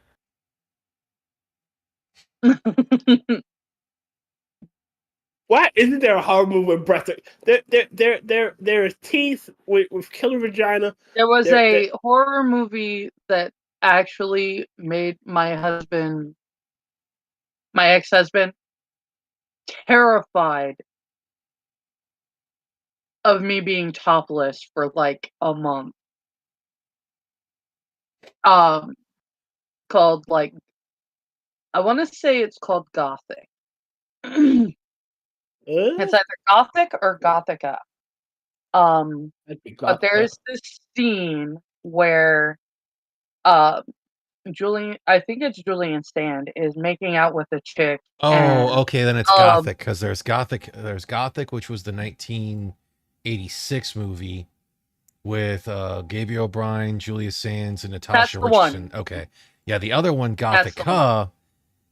Why isn't there a horror movie with breast? There is teeth with killer vagina. There was a horror movie that actually made my ex-husband, terrified of me being topless for like a month. Called like, I want to say it's called Gothic. It's either Gothic or Gothica. But there's this scene where I think it's Julian Sand is making out with a chick. Oh, okay, then it's Gothic, because there's Gothic, which was the 1986 movie with Gabriel O'Brien, Julia Sands, and Natasha Richardson. Okay, yeah, the other one, Gothica,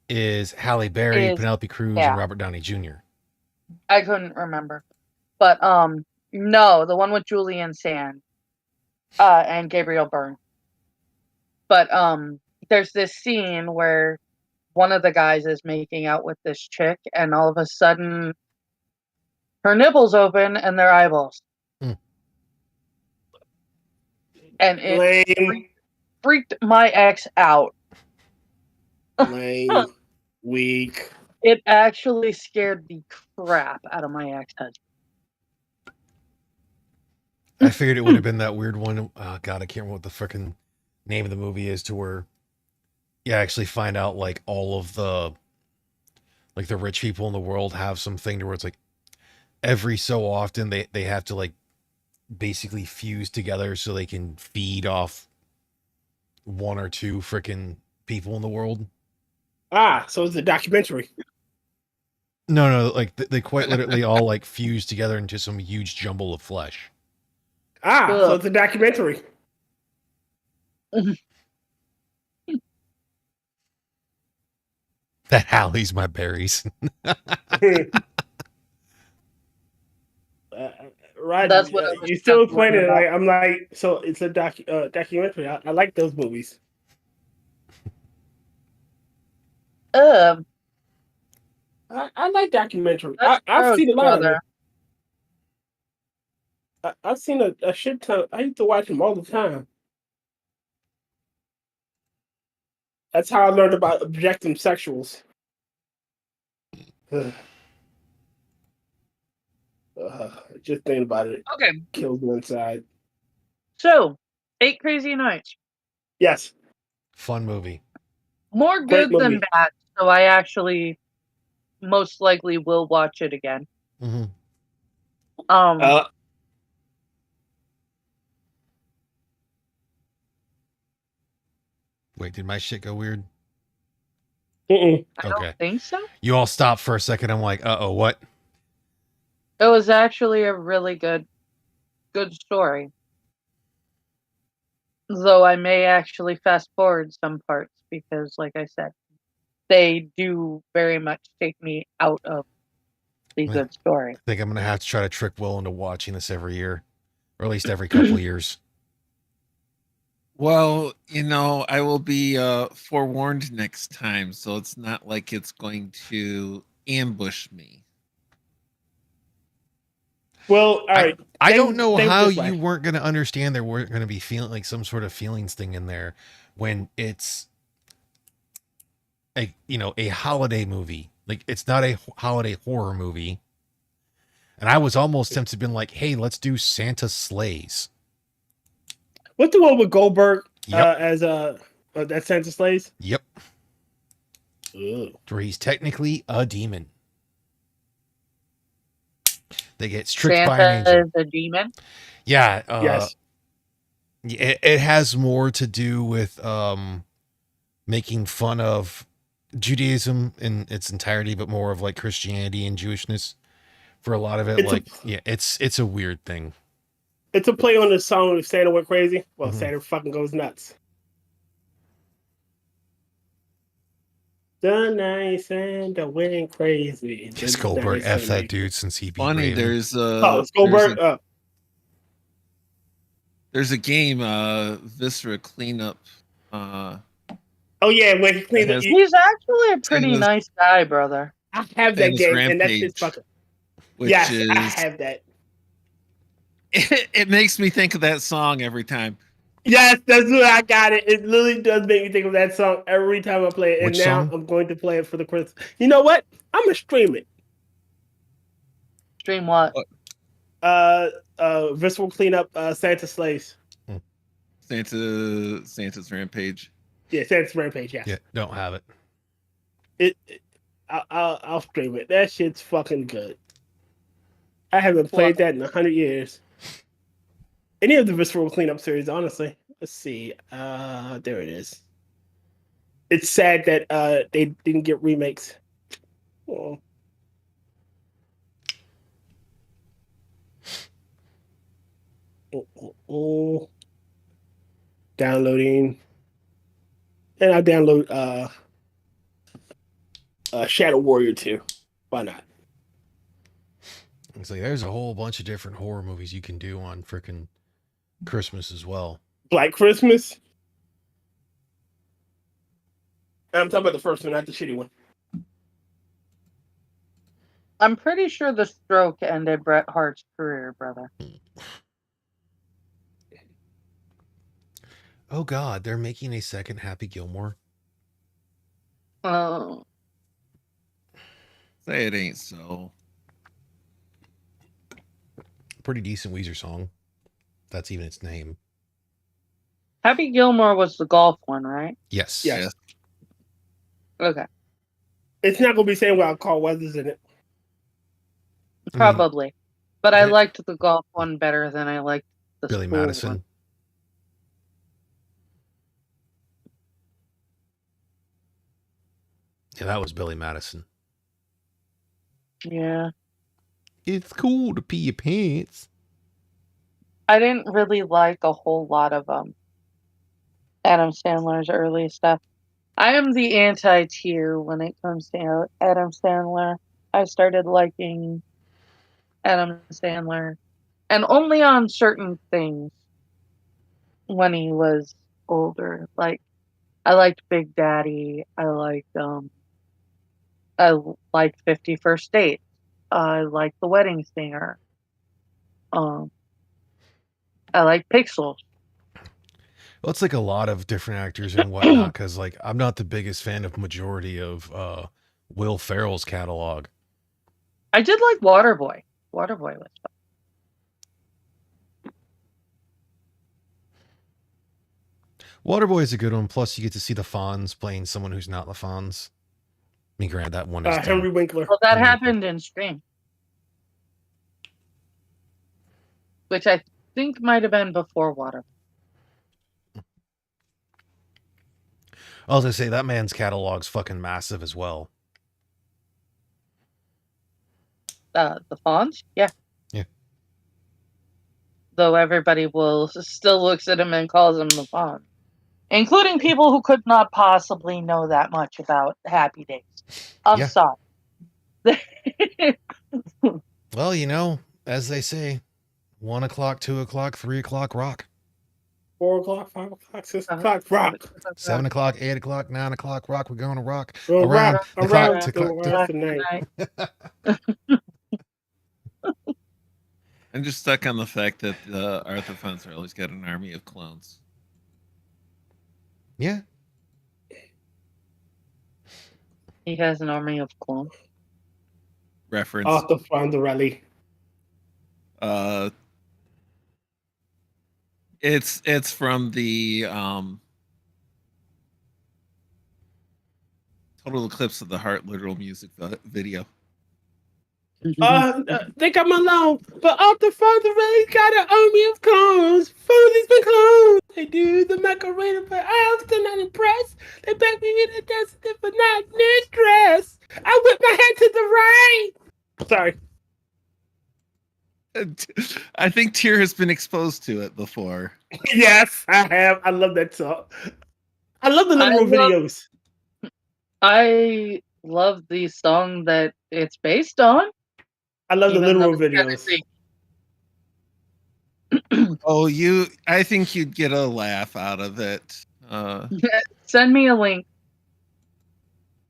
is Halle Berry, Penelope Cruz, and Robert Downey Jr. I couldn't remember, but no, the one with Julian Sand and Gabriel Byrne. But there's this scene where one of the guys is making out with this chick, and all of a sudden, her nipples open and their eyeballs. And it freaked my ex out. Lame. Weak. It actually scared the crap out of my ex-husband. I figured it would have been that weird one. God, I can't remember what the freaking name of the movie is, to where you actually find out like all of the rich people in the world have something to where it's like every so often they have to like basically fuse together so they can feed off one or two freaking people in the world. So it's a documentary. No, like they quite literally all like fuse together into some huge jumble of flesh. So it's a documentary. That Hallie's my berries. Right. That's what you still explaining it. I'm like, so it's a documentary. I like those movies. I like documentaries. I've seen a lot of them. I've seen a shit ton. I used to watch them all the time. That's how I learned about objecting sexuals. Just thinking about it. Okay. Kills me inside. So, 8 Crazy Nights. Yes. Fun movie. More good than bad. So I actually most likely will watch it again. Mm-hmm. Wait, did my shit go weird? I don't think so. You all stopped for a second. I'm like, uh-oh, what? It was actually a really good story. Though I may actually fast forward some parts because, like I said, they do very much take me out of the good story. I think I'm going to have to try to trick Will into watching this every year, or at least every couple of years. Well, I will be forewarned next time, so it's not like it's going to ambush me. Well, all right. I don't know how you weren't going to understand there weren't going to be feeling like some sort of feelings thing in there when it's a holiday movie. Like, it's not a holiday horror movie. And I was almost tempted to be like, hey, let's do Santa Slays. What's the one with Goldberg as that Santa Slays? Yep. Ugh. Where he's technically a demon. They get tricked by an angel. Santa is a demon? Yeah. Yes. It has more to do with making fun of Judaism in its entirety, but more of like Christianity and Jewishness for a lot of it. It's a weird thing. It's a play on the song if Santa went crazy. Well, Mhm. Santa fucking goes nuts. The night Santa went crazy. Just The Goldberg night F Santa- that dude since he beat Funny, Raven. there's Oh, it's Goldberg. there's a game, Viscera cleanup. Oh yeah, when he cleaned has- it. He's actually a pretty Santa's- nice guy, brother. I have that Santa's game, and that shit's Rampage, fucking. which Yes, is I have that. it makes me think of that song every time. Yes, that's what I got it. It literally does make me think of that song every time I play it. And Which now song? I'm going to play it for the Christmas. You know what? I'm gonna stream it. Stream what? Visceral cleanup. Santa slays. Santa's Rampage. Yeah, Santa's Rampage. Yes. Yeah, don't have it. I'll stream it. That shit's fucking good. I haven't played that in 100 years. Any of the Visceral Cleanup series, honestly. Let's see. There it is. It's sad that they didn't get remakes. Oh. Downloading. And I'll download Shadow Warrior 2. Why not? It's like there's a whole bunch of different horror movies you can do on freaking Christmas as well. Black Christmas. I'm talking about the first one, not the shitty one. I'm pretty sure the stroke ended Bret Hart's career, brother. Oh God, they're making a second Happy Gilmore. Oh. Say it ain't so. Pretty decent Weezer song. That's even its name. Happy Gilmore was the golf one, right? Yes. Yes. Yes. Okay. It's not gonna be saying well Carl Weathers in it. Probably. But I yeah. liked the golf one better than I liked the Billy school Madison. one. Yeah, that was Billy Madison. Yeah. It's cool to pee your pants. I didn't really like a whole lot of Adam Sandler's early stuff. I am the anti-tier when it comes to Adam Sandler. I started liking Adam Sandler, and only on certain things when he was older. Like, I liked Big Daddy. I liked 50 First Dates. I liked The Wedding Singer. I like Pixels. Well, it's like a lot of different actors and whatnot. Because like I'm not the biggest fan of majority of Will Ferrell's catalog. I did like Waterboy. Waterboy was fun. Waterboy is a good one. Plus, you get to see the Fonz playing someone who's not the Fonz. I mean, granted, that one is Henry Winkler. Well, that Henry happened in Scream, which I think might have been before Water. I was gonna say that man's catalog's fucking massive as well. The Fonz, yeah. Yeah. Though everybody will still looks at him and calls him the Fonz, including people who could not possibly know that much about Happy Days. I'm Yeah. sorry. Well, you know, as they say, 1 o'clock, 2 o'clock, 3 o'clock, rock. 4 o'clock, 5 o'clock, 6 o'clock, rock. 7 o'clock, 8 o'clock, 9 o'clock, rock. We're going to rock We'll around rock the around clock. the rest of the night. I'm just stuck on the fact that Arthur Fencer always got an army of clones. Yeah. He has an army of clones. Reference. Off the Fondarelli. It's from the Total Eclipse of the Heart literal music video. Think I'm alone, but off the Fondarelli got an army of clones. Fonzie's been cloned. They do the Macarena, but I'm still not impressed. They back me in the desert for not this dress. I whip my head to the right. Sorry. I think Tyr has been exposed to it before. Yes, I have. I love that song. I love the literal videos. I love the song that it's based on. I love the even though literal it's kinda videos. fake. Oh, I think you'd get a laugh out of it. Send me a link.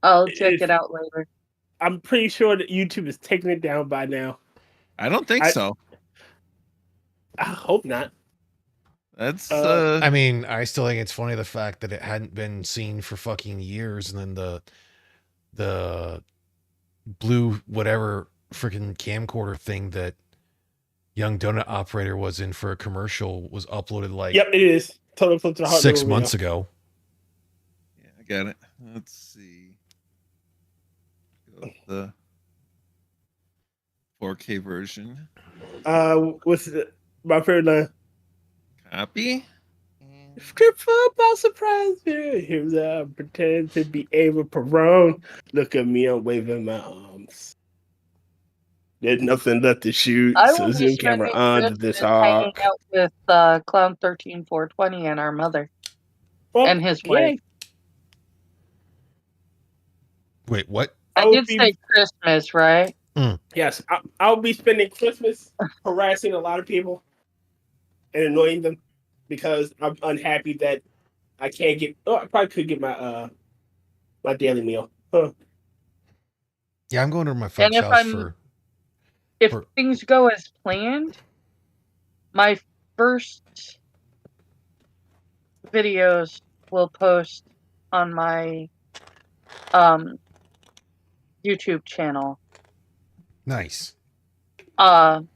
I'll check If- it out later. I'm pretty sure that YouTube is taking it down by now. I don't think so. I hope not. That's I mean, I still think it's funny the fact that it hadn't been seen for fucking years, and then the blue whatever freaking camcorder thing that Young Donut Operator was in for a commercial was uploaded like Yep, it is. Totally flipped to the heart. 6 months ago. yeah, I got it. Let's see. Go with the 4K version. What's my favorite line? Copy. Script football surprise me. Here's I pretend to be Ava Perone. Look at me, I'm waving my arms. There's nothing left to shoot, I so will be zoom camera spending on to Christmas this hanging arc. out with Clown 13420 and our mother Well, and his yeah, wife. Wait, what? I I'll did be- say Christmas, right? yes, I'll be spending Christmas harassing a lot of people and annoying them because I'm unhappy that I can't get. Oh, I probably could get my my daily meal. Huh. Yeah, I'm going to my And folks' if house I'm if for- things go as planned, my first videos will post on my YouTube channel nice. on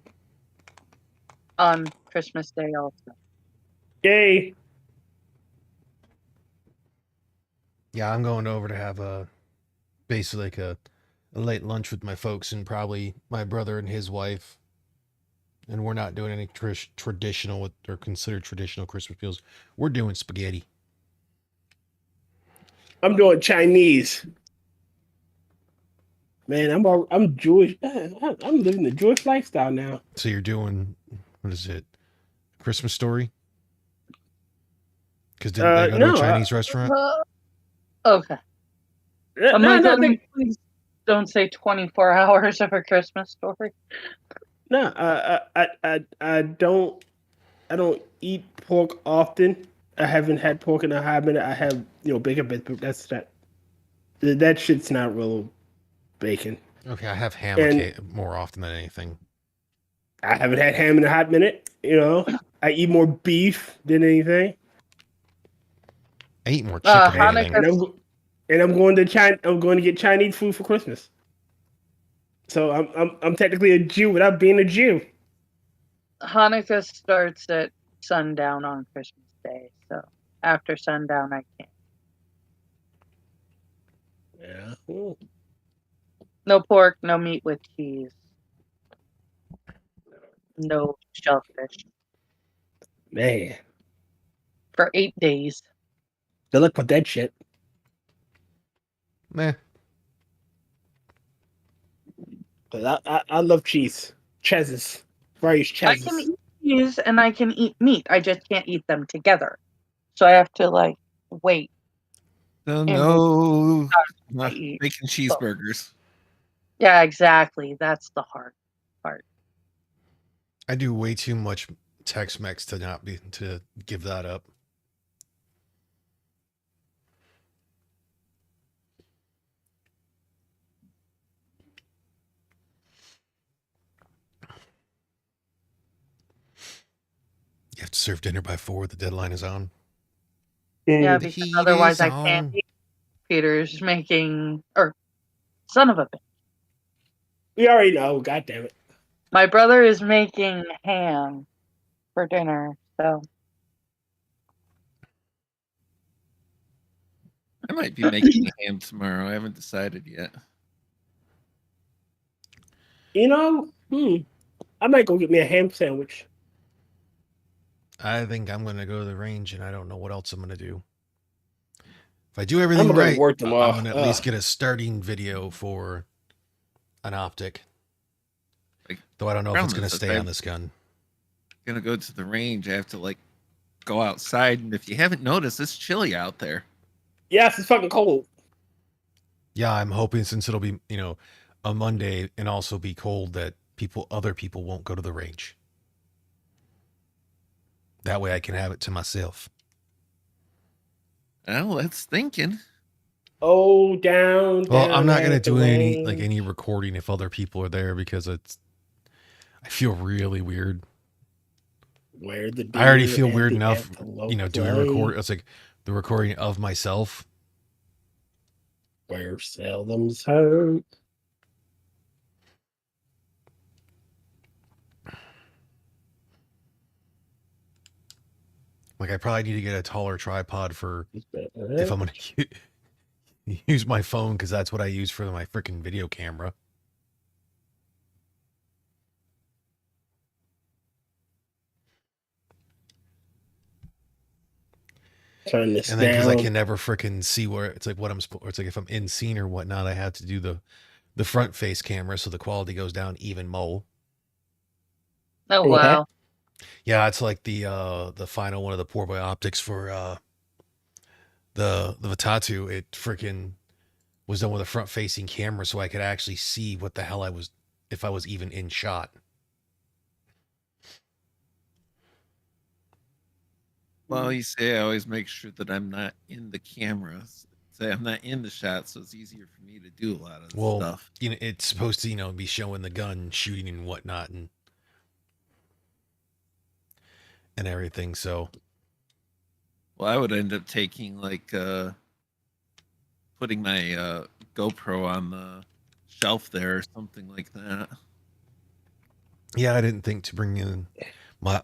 Christmas Day also. Yay! Yeah, I'm going over to have basically like a late lunch with my folks and probably my brother and his wife. And we're not doing any traditional or considered traditional Christmas meals. We're doing spaghetti. I'm doing Chinese. Man, I'm Jewish. I'm living the Jewish lifestyle now. So you're doing, what is it? Christmas Story? Because didn't they go to a no, Chinese restaurant? Okay. No, I'm no, like, no, please don't say 24 hours of a Christmas story. no. I don't eat pork often. I haven't had pork in a hot minute. I have bacon bits, but that's not. That shit's not real bacon. Okay, I have ham And- more often than anything. I haven't had ham in a hot minute. I eat more beef than anything. I eat more chicken than anything. Hanukkah- And I'm going to China. I'm going to get Chinese food for Christmas. So I'm technically a Jew without being a Jew. Hanukkah starts at sundown on Christmas Day, so after sundown I can't. Yeah. Ooh. No pork, no meat with cheese. No shellfish Man, for 8 days. good luck with that shit. Meh. 'Cause I love cheese. Cheeses. Various I cheeses. can eat cheese and I can eat meat. I just can't eat them together. So I have to wait. No, I eat bacon cheeseburgers. Yeah, exactly. That's the hard part. I do way too much Tex-Mex to give that up. You have to serve dinner by 4. The deadline is on. Yeah, Mm. The because heat otherwise is I can't on. eat. Peter's making, or son of a bitch. We already know. God damn it. My brother is making ham for dinner, so I might be making a ham tomorrow. I haven't decided yet. I might go get me a ham sandwich. I think I'm going to go to the range, and I don't know what else I'm going to do. If I do everything gonna right, work I'm tomorrow. going to at least get a starting video for an optic. Like, Though I don't know if it's problem going is to if stay on I'm this gun. gonna go to the range, I have to like go outside, and if you haven't noticed, it's chilly out there. Yes, it's fucking cold. Yeah, I'm hoping since it'll be, a Monday and also be cold that other people won't go to the range. That way I can have it to myself. Well, that's thinking. Oh, down. Well, I'm not going to at the do any range. recording if other people are there because I feel really weird. Where the I already deer feel and weird the enough, antelope doing play. it's like the recording of myself. Where seldom's heard. Like I probably need to get a taller tripod for if I'm Uh, going to use my phone because that's what I use for my freaking video camera. Turn this And then because I down. can never freaking see where it's like what it's like if I'm in scene or whatnot, I have to do the front face camera so the quality goes down even more. Oh Okay. wow. Yeah, it's like the final one of the poor boy optics for the Vatatu. It freaking was done with a front facing camera so I could actually see what the hell if I was even in shot. Well, you say I always make sure that I'm not in the camera. Say I'm not in the shot, so it's easier for me to do a lot of the Well, stuff. it's supposed to be showing the gun shooting and whatnot and everything. So Well, I would end up taking like putting my GoPro on the shelf there or something like that. yeah, I didn't think to bring in my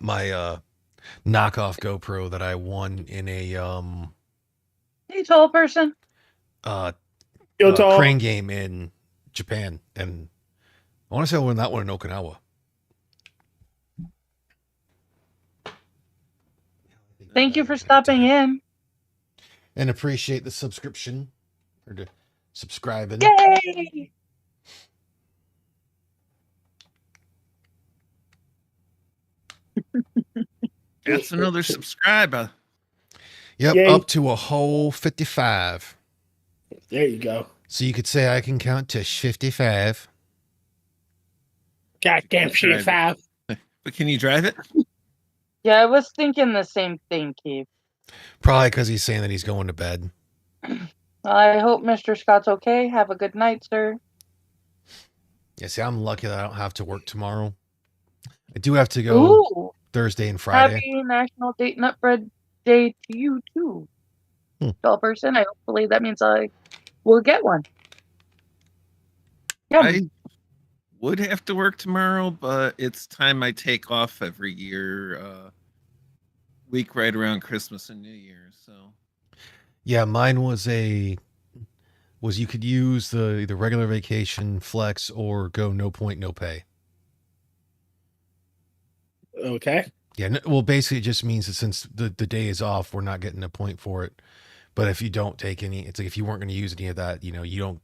knockoff GoPro that I won in a Hey, tall person. Yo, tall. crane game in Japan, and I want to say I won that one in Okinawa. Thank you for stopping in. And appreciate the subscription or the subscribing. Yay! That's another subscriber. Yep, Yay. up to a whole 55. There you go. So you could say I can count to 55. Goddamn shit, Drive it. 5. But can you drive it? Yeah, I was thinking the same thing, Keith. Probably because he's saying that he's going to bed. I hope Mr. Scott's okay. Have a good night, sir. Yeah, see, I'm lucky that I don't have to work tomorrow. I do have to go Ooh, Thursday and Friday. happy National Date Nut Bread Day to you too, tall person. Hopefully that means I will get one. Yeah. I would have to work tomorrow, but it's time I take off every year, week right around Christmas and New Year's. So Yeah, mine was you could use the either regular vacation, flex, or go no point, no pay. Okay. Yeah, well, basically it just means that since the day is off, we're not getting a point for it. But if you don't take any, it's like if you weren't going to use any of that, you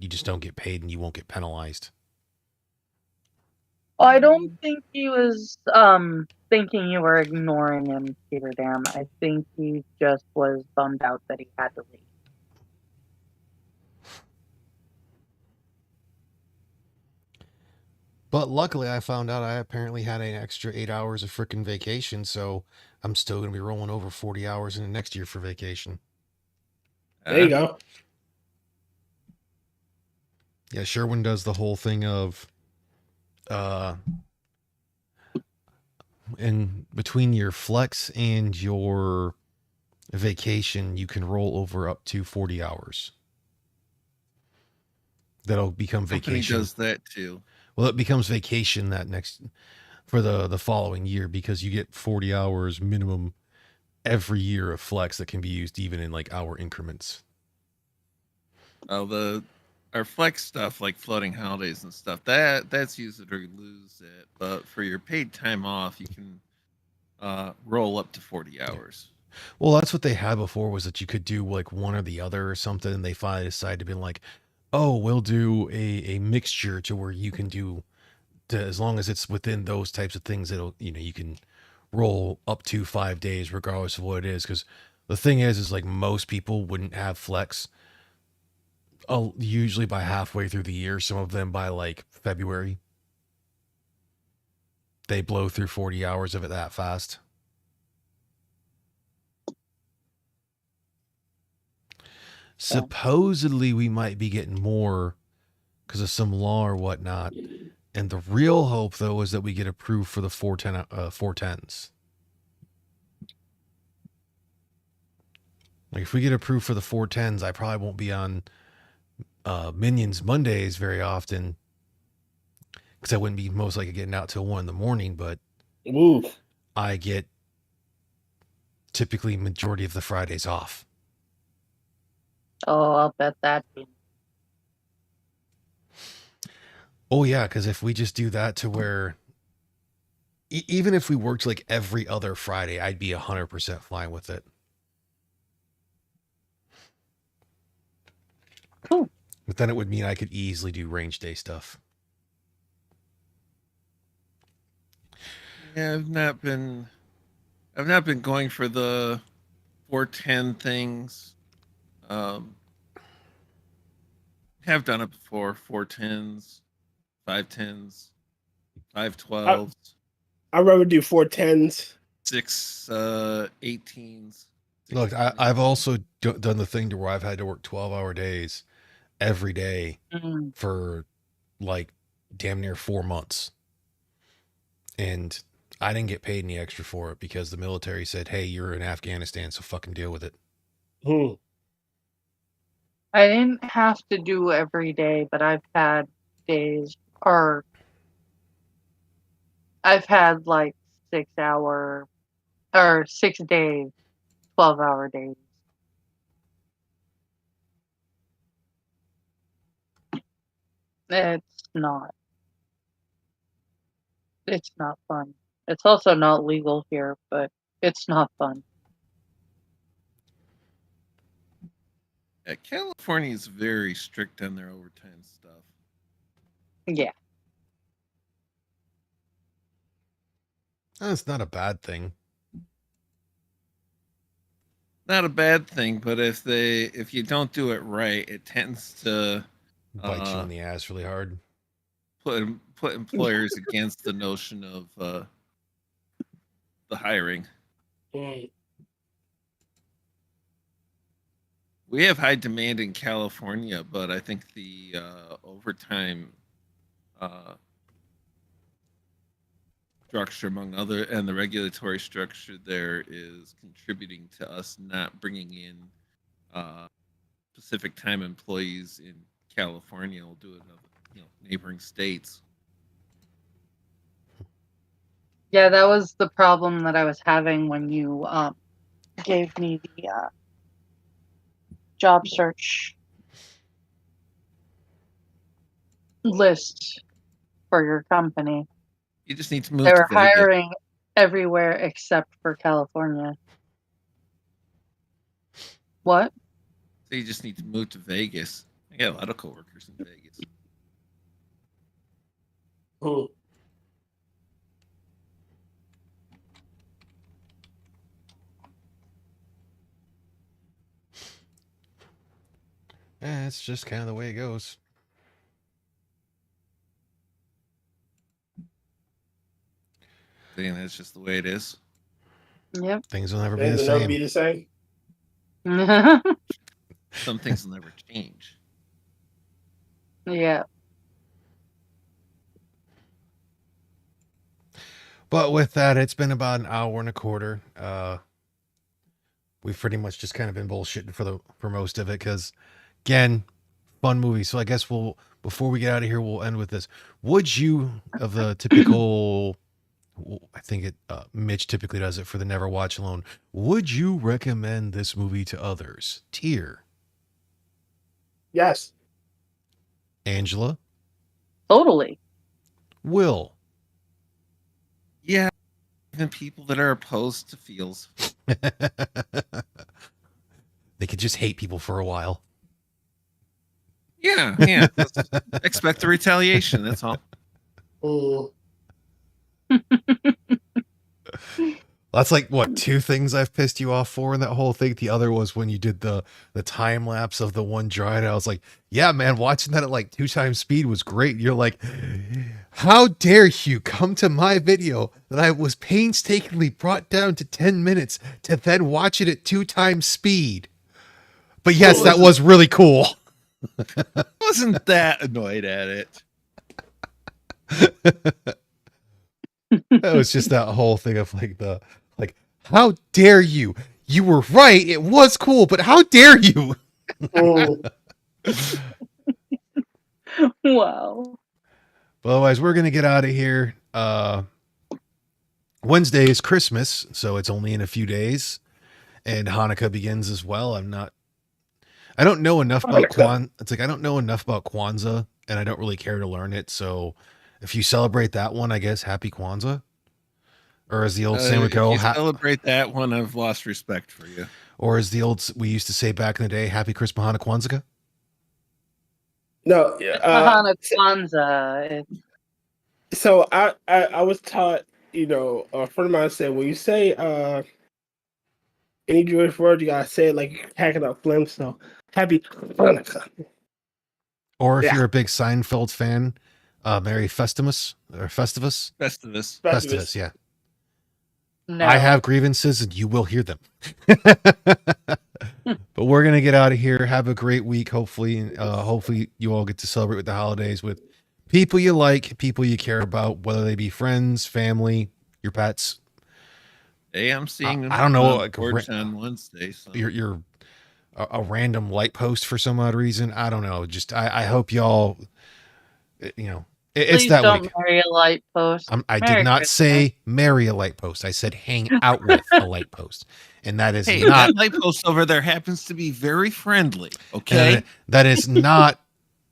just don't get paid and you won't get penalized. I don't think he was thinking you were ignoring him, Peter Dam. I think he just was bummed out that he had to leave. But luckily, I found out I apparently had an extra 8 hours of freaking vacation, so I'm still going to be rolling over 40 hours into next year for vacation. There you go. Yeah, Sherwin does the whole thing of, in between your flex and your vacation, you can roll over up to 40 hours. That'll become company vacation. does that too. Well, it becomes vacation for the following year because you get 40 hours minimum every year of flex that can be used even in like hour increments. Our flex stuff like floating holidays and stuff, that's use it or lose it. But for your paid time off, you can roll up to 40 hours. Well, that's what they had before, was that you could do like one or the other or something, and they finally decided to be like, oh, we'll do a mixture to where you can do as long as it's within those types of things, it'll, you can roll up to 5 days regardless of what it is. Because the thing is like most people wouldn't have flex usually by halfway through the year. Some of them by like February. They blow through 40 hours of it that fast. Supposedly we might be getting more because of some law or whatnot. And the real hope, though, is that we get approved for the 410s. Like, if we get approved for the 410s, I probably won't be on Minions Mondays very often because I wouldn't be most likely getting out till 1 in the morning. But Oof. I get typically majority of the Fridays off. Oh, I'll bet that. Oh, yeah, because if we just do that to where, even if we worked like every other Friday, I'd be 100% fine with it. Cool. But then it would mean I could easily do range day stuff. Yeah, I've not been going for the 410 things. Have done it before. 410s, 510s, 512s. I'd rather do 410s. 618s. Look, I've also done the thing to where I've had to work 12-hour days every day for like damn near 4 months. And I didn't get paid any extra for it because the military said, hey, you're in Afghanistan, so fucking deal with it. I didn't have to do every day, but I've had days, or I've had like 6 hour or 6 days, 12-hour days. It's not fun. It's also not legal here, but it's not fun. Yeah, California is very strict on their overtime stuff. Yeah. That's not a bad thing. Not a bad thing, but if you don't do it right, it tends to Bite you in the ass really hard. Put employers against the notion of the hiring. We have high demand in California, but I think the overtime structure, among other, and the regulatory structure there is contributing to us not bringing in Pacific time employees in California. We'll do it in neighboring states. Yeah, that was the problem that I was having when you gave me the job search list for your company. You just need to move They to were Vegas. hiring everywhere except for California. What? So you just need to move to Vegas. I got a lot of coworkers in Vegas. It's just kind of the way it goes. And that's just the way it is. Yep. Things will never be Things the will never same. be the same. Some things will never change. Yeah. But with that, it's been about an hour and a quarter. We've pretty much just kind of been bullshitting for most of it because, again, fun movie. So I guess before we get out of here, we'll end with this. Would you, of the typical, I think Mitch typically does it for the Never Watch Alone. Would you recommend this movie to others? Tier. Yes. Angela. Totally. Will. Yeah, even people that are opposed to feels. They could just hate people for a while. Yeah. Expect the retaliation. That's all. Mm. That's like what, two things I've pissed you off for in that whole thing. The other was when you did the time lapse of the one dry, and I was like, yeah, man, watching that at like 2 times speed was great. You're like, how dare you come to my video that I was painstakingly brought down to 10 minutes to then watch it at 2 times speed. But yes, that was really cool. Wasn't that annoyed at it. That was just that whole thing of like, how dare you? You were right. It was cool, but how dare you? Mm. Wow. But otherwise, we're going to get out of here. Wednesday is Christmas, so it's only in a few days. And Hanukkah begins as well. I don't know enough about I don't know enough about Kwanzaa, and I don't really care to learn it. So if you celebrate that one, I guess happy Kwanzaa. Or as the old saying would go, if you celebrate that one, I've lost respect for you. Or as the old we used to say back in the day, happy Christmas, Hanukkah, Kwanzaa. No, Mahana Kwanzaa. so I was taught, a friend of mine said, when you say any Jewish word, you gotta say it like you're hacking up phlegm. So happy Hanukkah. Or if Yeah. you're a big Seinfeld fan, Merry Festivus or Festivus. Festivus. Festivus, yeah. No. I have grievances and you will hear them. But we're going to get out of here. Have a great week. Hopefully you all get to celebrate with the holidays with people you like, people you care about, whether they be friends, family, your pets. Hey, I'm seeing I don't know, on like, Forge on Wednesday. So. You're a random light post for some odd reason. I don't know. Just, I hope y'all, it's Please that don't week. marry a light post. I Merry did not Christmas. say marry a light post. I said hang out with a light post. And that is Hey, not that light post over there happens to be very friendly. Okay. that is not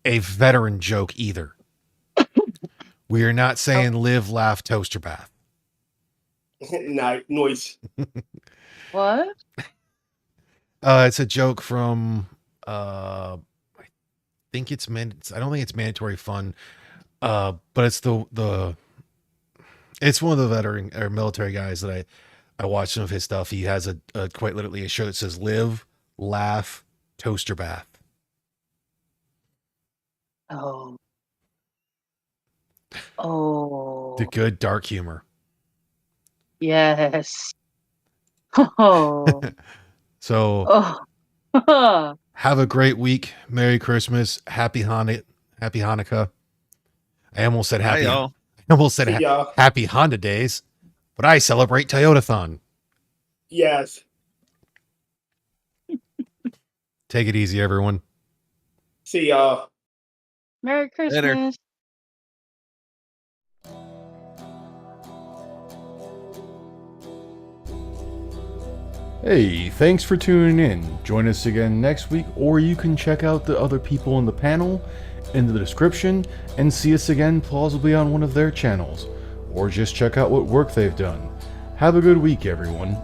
a veteran joke either. We are not saying live, laugh, toaster bath. Noise. What? It's a joke from I think I don't think it's mandatory fun. But it's it's one of the veteran or military guys that I watched some of his stuff. He has a quite literally a show that says live, laugh, toaster bath. Oh. Oh. The good dark humor. Yes. Oh. So Oh. have a great week. Merry Christmas. Happy Hanukkah. I almost said Hi, y'all. See y'all. happy Honda days, but I celebrate Toyotathon. Yes. Take it easy, everyone. See y'all. Merry Christmas. Later. Hey, thanks for tuning in. Join us again next week, or you can check out the other people in the panel in the description and see us again plausibly on one of their channels, or just check out what work they've done. Have a good week, everyone.